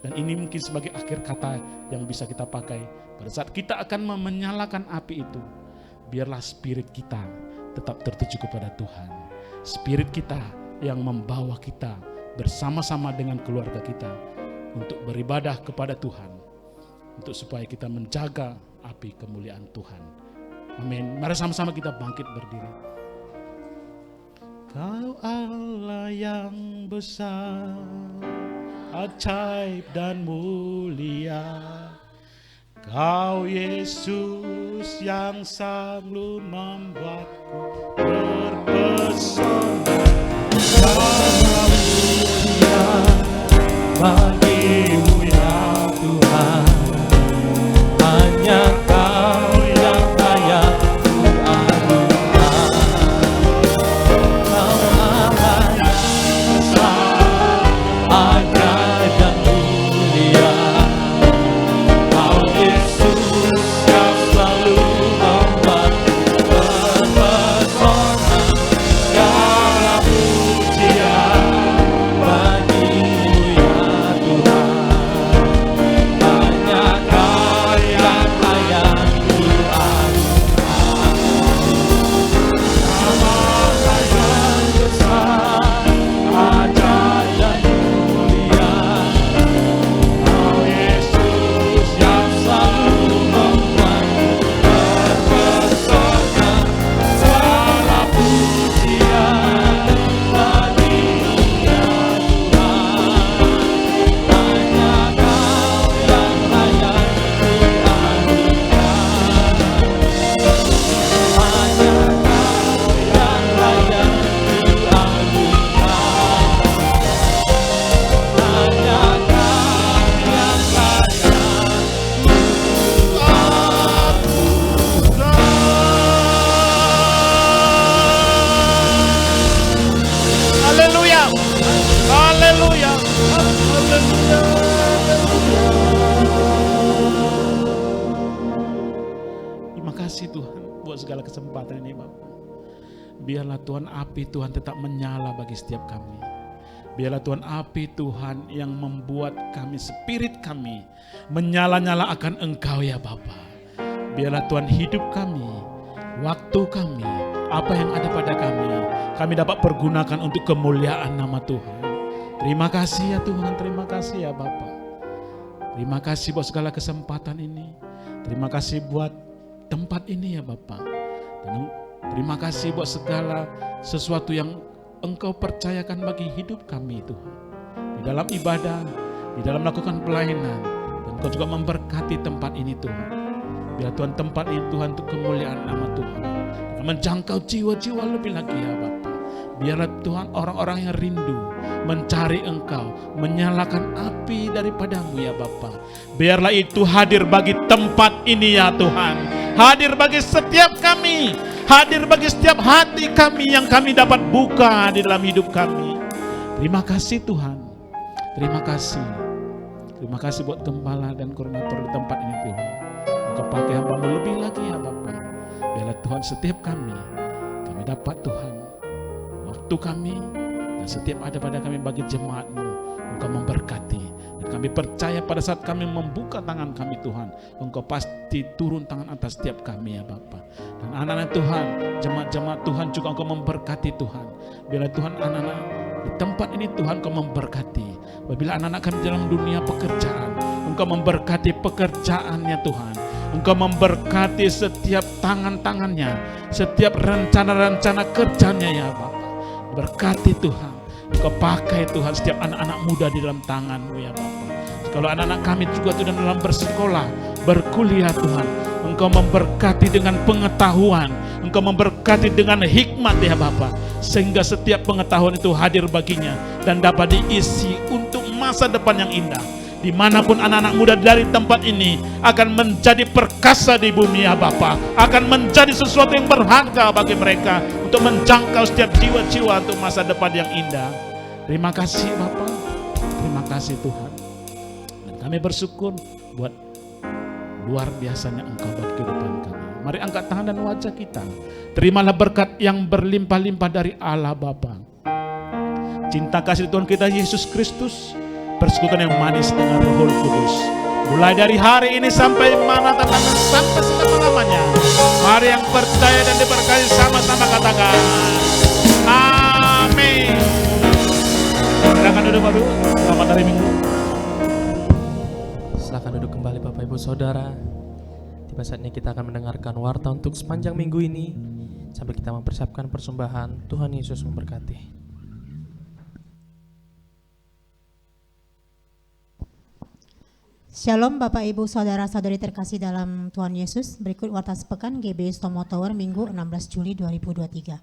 Dan ini mungkin sebagai akhir kata yang bisa kita pakai pada saat kita akan menyalakan api itu. Biarlah spirit kita tetap tertuju kepada Tuhan. Spirit kita yang membawa kita bersama-sama dengan keluarga kita untuk beribadah kepada Tuhan, untuk supaya kita menjaga api kemuliaan Tuhan. Amin. Mari sama-sama kita bangkit berdiri. Kau Allah yang besar, ajaib dan mulia. Kau Yesus yang selalu membuatku terpesona. Bagimu ya Tuhan, hanya Kau yang layak ku adukan. Kau Allah yang besar, ajaib dan mulia. Kau Yesus yang selalu membuatku terpesona. Segala pujian bagimu ya segala kesempatan ini Bapa. Biarlah Tuhan api Tuhan tetap menyala bagi setiap kami. Biarlah Tuhan api Tuhan yang membuat kami, spirit kami menyala-nyala akan Engkau ya Bapa. Biarlah Tuhan hidup kami, waktu kami, apa yang ada pada kami dapat pergunakan untuk kemuliaan nama Tuhan. Terima kasih ya Tuhan, terima kasih ya Bapa. Terima kasih buat segala kesempatan ini. Terima kasih buat tempat ini ya Bapa. Dan terima kasih buat segala sesuatu yang Engkau percayakan bagi hidup kami Tuhan. Di dalam ibadah, di dalam melakukan pelayanan. Dan Engkau juga memberkati tempat ini Tuhan. Biar Tuhan tempat ini Tuhan untuk kemuliaan nama Tuhan. Dan menjangkau jiwa-jiwa lebih lagi ya Bapa. Biarlah Tuhan orang-orang yang rindu mencari Engkau, menyalakan api daripadamu ya Bapa. Biarlah itu hadir bagi tempat ini ya Tuhan. Hadir bagi setiap kami. Hadir bagi setiap hati kami yang kami dapat buka di dalam hidup kami. Terima kasih Tuhan. Terima kasih. Terima kasih buat gembala dan koordinator di tempat ini Tuhan. Engkau pakai hamba-Mu lebih lagi ya Bapa. Biarlah Tuhan setiap kami dapat Tuhan waktu kami dan setiap ada pada kami bagi jemaat-Mu. Engkau memberkati. Dan kami percaya pada saat kami membuka tangan kami Tuhan, Engkau pasti turun tangan atas setiap kami ya Bapa. Dan anak-anak Tuhan, jemaat-jemaat Tuhan juga Engkau memberkati Tuhan. Bila Tuhan anak-anak di tempat ini Tuhan Engkau memberkati. Apabila anak-anak kami dalam dunia pekerjaan, Engkau memberkati pekerjaannya Tuhan. Engkau memberkati setiap tangan-tangannya, setiap rencana-rencana kerjanya ya Bapa. Berkati Tuhan. Engkau pakai Tuhan setiap anak-anak muda di dalam tangan-Mu ya Bapa. Kalau anak-anak kami juga Tuhan dalam bersekolah, berkuliah Tuhan, Engkau memberkati dengan pengetahuan, Engkau memberkati dengan hikmat ya Bapa, sehingga setiap pengetahuan itu hadir baginya dan dapat diisi untuk masa depan yang indah. Dimanapun anak-anak muda dari tempat ini akan menjadi perkasa di bumi ya Bapa, akan menjadi sesuatu yang berharga bagi mereka untuk menjangkau setiap jiwa-jiwa untuk masa depan yang indah. Terima kasih Bapa, terima kasih Tuhan. Dan kami bersyukur buat luar biasanya Engkau bagi kehidupan kami. Mari angkat tangan dan wajah kita. Terimalah berkat yang berlimpah-limpah dari Allah Bapa. Cinta kasih Tuhan kita Yesus Kristus, persekutuan yang manis dengan Roh Kudus, mulai dari hari ini sampai Maranatha, sampai selama-lamanya. Mari yang percaya dan diberkati sama-sama katakan amin. Silakan duduk baru. Selamat hari Minggu. Silakan duduk kembali Bapak Ibu Saudara. Tiba saatnya kita akan mendengarkan warta untuk sepanjang minggu ini sambil kita mempersiapkan persembahan. Tuhan Yesus memberkati. Shalom Bapak Ibu Saudara-saudari terkasih dalam Tuhan Yesus. Berikut warta sepekan GBI Tomo Tower Minggu 16 Juli 2023.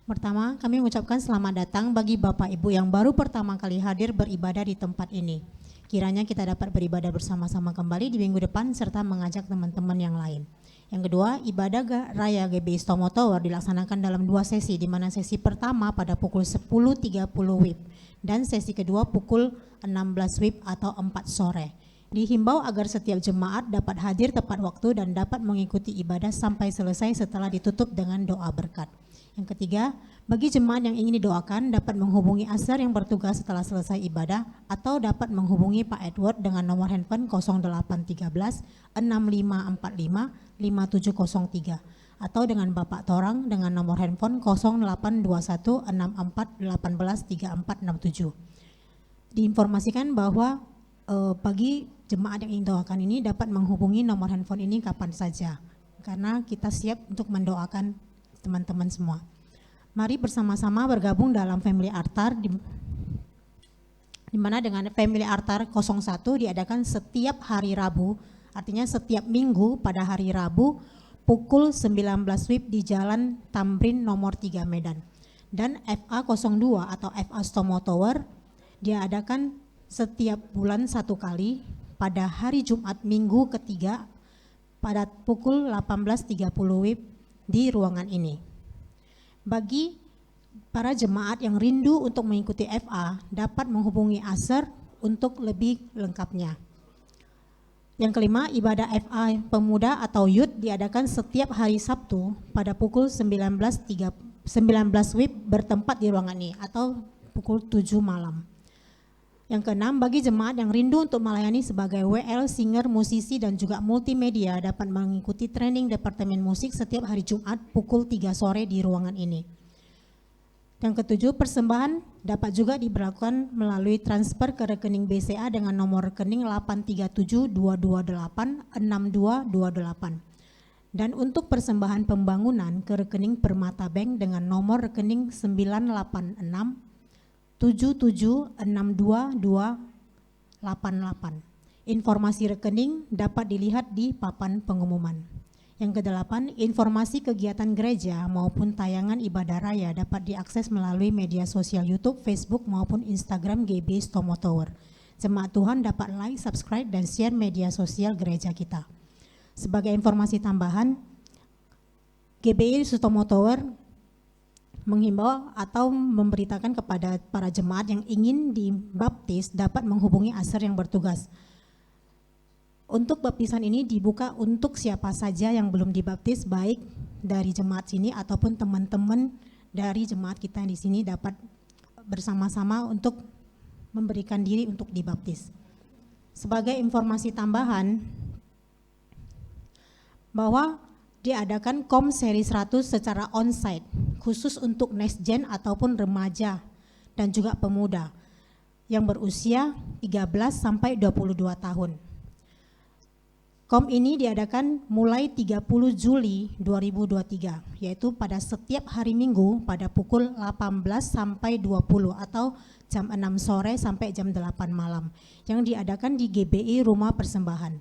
Pertama, kami mengucapkan selamat datang bagi Bapak Ibu yang baru pertama kali hadir beribadah di tempat ini. Kiranya kita dapat beribadah bersama-sama kembali di minggu depan serta mengajak teman-teman yang lain. Yang kedua, ibadah raya GBI Tomo Tower dilaksanakan dalam 2 sesi, di mana sesi pertama pada pukul 10.30 WIB dan sesi kedua pukul 16 WIB atau 4 sore. Dihimbau agar setiap jemaat dapat hadir tepat waktu dan dapat mengikuti ibadah sampai selesai setelah ditutup dengan doa berkat. Yang ketiga, bagi jemaat yang ingin didoakan dapat menghubungi Asar yang bertugas setelah selesai ibadah atau dapat menghubungi Pak Edward dengan nomor handphone 0813 6545 5703 atau dengan Bapak Torang dengan nomor handphone 0821 64 18 3467. Diinformasikan bahwa bagi jemaat yang ingin doakan ini dapat menghubungi nomor handphone ini kapan saja, karena kita siap untuk mendoakan teman-teman semua. Mari bersama-sama bergabung dalam Family Altar, di mana dengan Family Altar 01 diadakan setiap hari Rabu, artinya setiap minggu pada hari Rabu pukul 19 WIB di Jalan Tamrin nomor 3 Medan. Dan FA02 atau FA Tomo Tower diadakan setiap bulan 1 kali pada hari Jumat minggu ketiga pada pukul 18.30 WIB di ruangan ini. Bagi para jemaat yang rindu untuk mengikuti FA dapat menghubungi Asar untuk lebih lengkapnya. Yang kelima, ibadah FA Pemuda atau Youth diadakan setiap hari Sabtu pada pukul 19 WIB bertempat di ruangan ini atau pukul 7 malam. Yang keenam, bagi jemaat yang rindu untuk melayani sebagai WL, singer, musisi, dan juga multimedia dapat mengikuti training Departemen Musik setiap hari Jumat pukul 3 sore di ruangan ini. Yang ketujuh, persembahan dapat juga diberlakukan melalui transfer ke rekening BCA dengan nomor rekening 837-228-6228. Dan untuk persembahan pembangunan ke rekening Permata Bank dengan nomor rekening 986 77622288. Informasi rekening dapat dilihat di papan pengumuman. Yang kedelapan, informasi kegiatan gereja maupun tayangan ibadah raya dapat diakses melalui media sosial YouTube, Facebook maupun Instagram GBI Stomo Tower. Jemaat Tuhan dapat like, subscribe, dan share media sosial gereja kita. Sebagai informasi tambahan, GBI Stomo Tower menghimbau atau memberitakan kepada para jemaat yang ingin dibaptis dapat menghubungi ASER yang bertugas. Untuk baptisan ini dibuka untuk siapa saja yang belum dibaptis, baik dari jemaat sini ataupun teman-teman dari jemaat kita di sini dapat bersama-sama untuk memberikan diri untuk dibaptis. Sebagai informasi tambahan bahwa diadakan KOM seri 100 secara onsite khusus untuk next gen ataupun remaja dan juga pemuda yang berusia 13 sampai 22 tahun. KOM ini diadakan mulai 30 Juli 2023, yaitu pada setiap hari Minggu pada pukul 18 sampai 20 atau jam 6 sore sampai jam 8 malam yang diadakan di GBI Rumah Persembahan.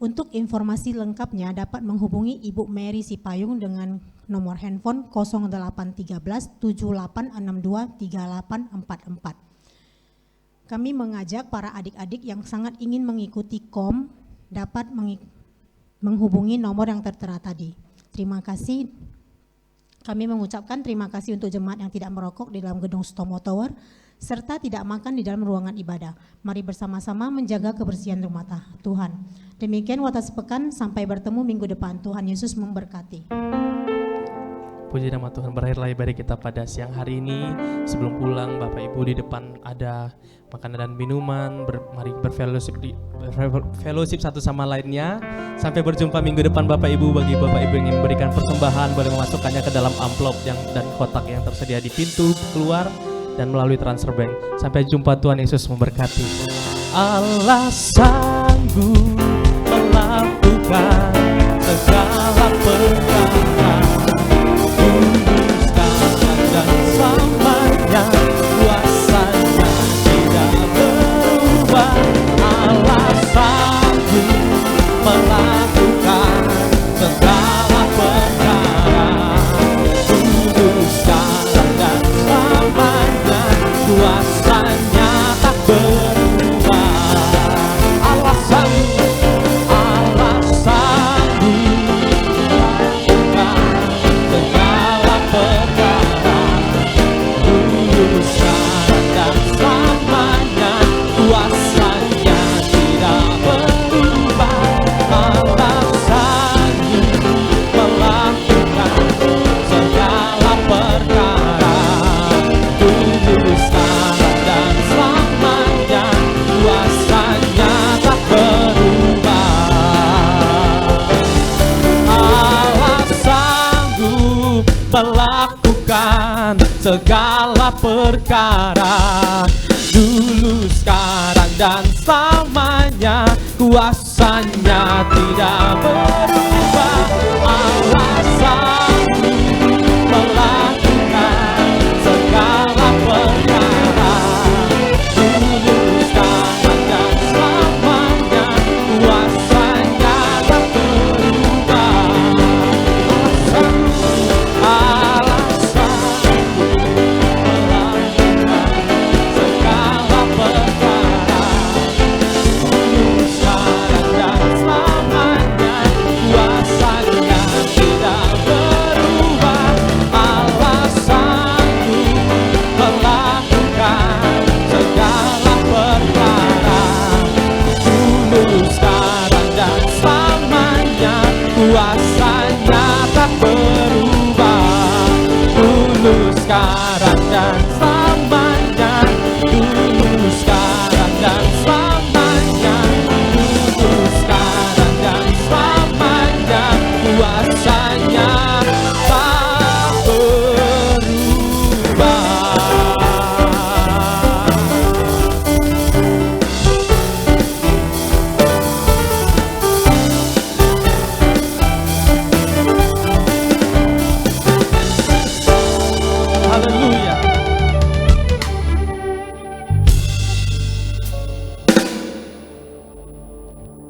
Untuk informasi lengkapnya dapat menghubungi Ibu Mary Sipayung dengan nomor handphone 0813 7862 3844. Kami mengajak para adik-adik yang sangat ingin mengikuti KOM dapat menghubungi nomor yang tertera tadi. Terima kasih. Kami mengucapkan terima kasih untuk jemaat yang tidak merokok di dalam gedung Stomo Tower serta tidak makan di dalam ruangan ibadah. Mari bersama-sama menjaga kebersihan rumah Tuhan. Demikian Watas Pekan, sampai bertemu minggu depan. Tuhan Yesus memberkati. Puji nama Tuhan, berakhirlah ibadah kita pada siang hari ini. Sebelum pulang, Bapak Ibu di depan ada makanan dan minuman. Mari berfellowship satu sama lainnya. Sampai berjumpa minggu depan Bapak Ibu. Bagi Bapak Ibu yang ingin memberikan persembahan, boleh memasukkannya ke dalam amplop dan kotak yang tersedia di pintu keluar dan melalui transfer bank. Sampai jumpa, Tuhan Yesus memberkati. Allah sanggup melakukan segala perkara. Dan selamanya kuasanya tidak berubah. Allah sanggup melakukan segala perkara. Kudus sekarang dan selamanya kuasanya tak berubah. Allah sanggup melakukan segala perkara. Sekarang dan selamanya kuasanya tidak berubah. Allah sanggup melakukan segala perkara. Kudus sekarang dan selamanya kuasanya tak berubah. Allah sanggup melakukan segala perkara. Dulu, sekarang, dan selamanya kuasanya tidak berubah. Allah sanggup melakukan segala perkara. Dulu, sekarang, dan selamanya kuasanya tak berubah. Allah sanggup melakukan segala perkara. Dulu, sekarang, dan selamanya sekarang dan selamanya.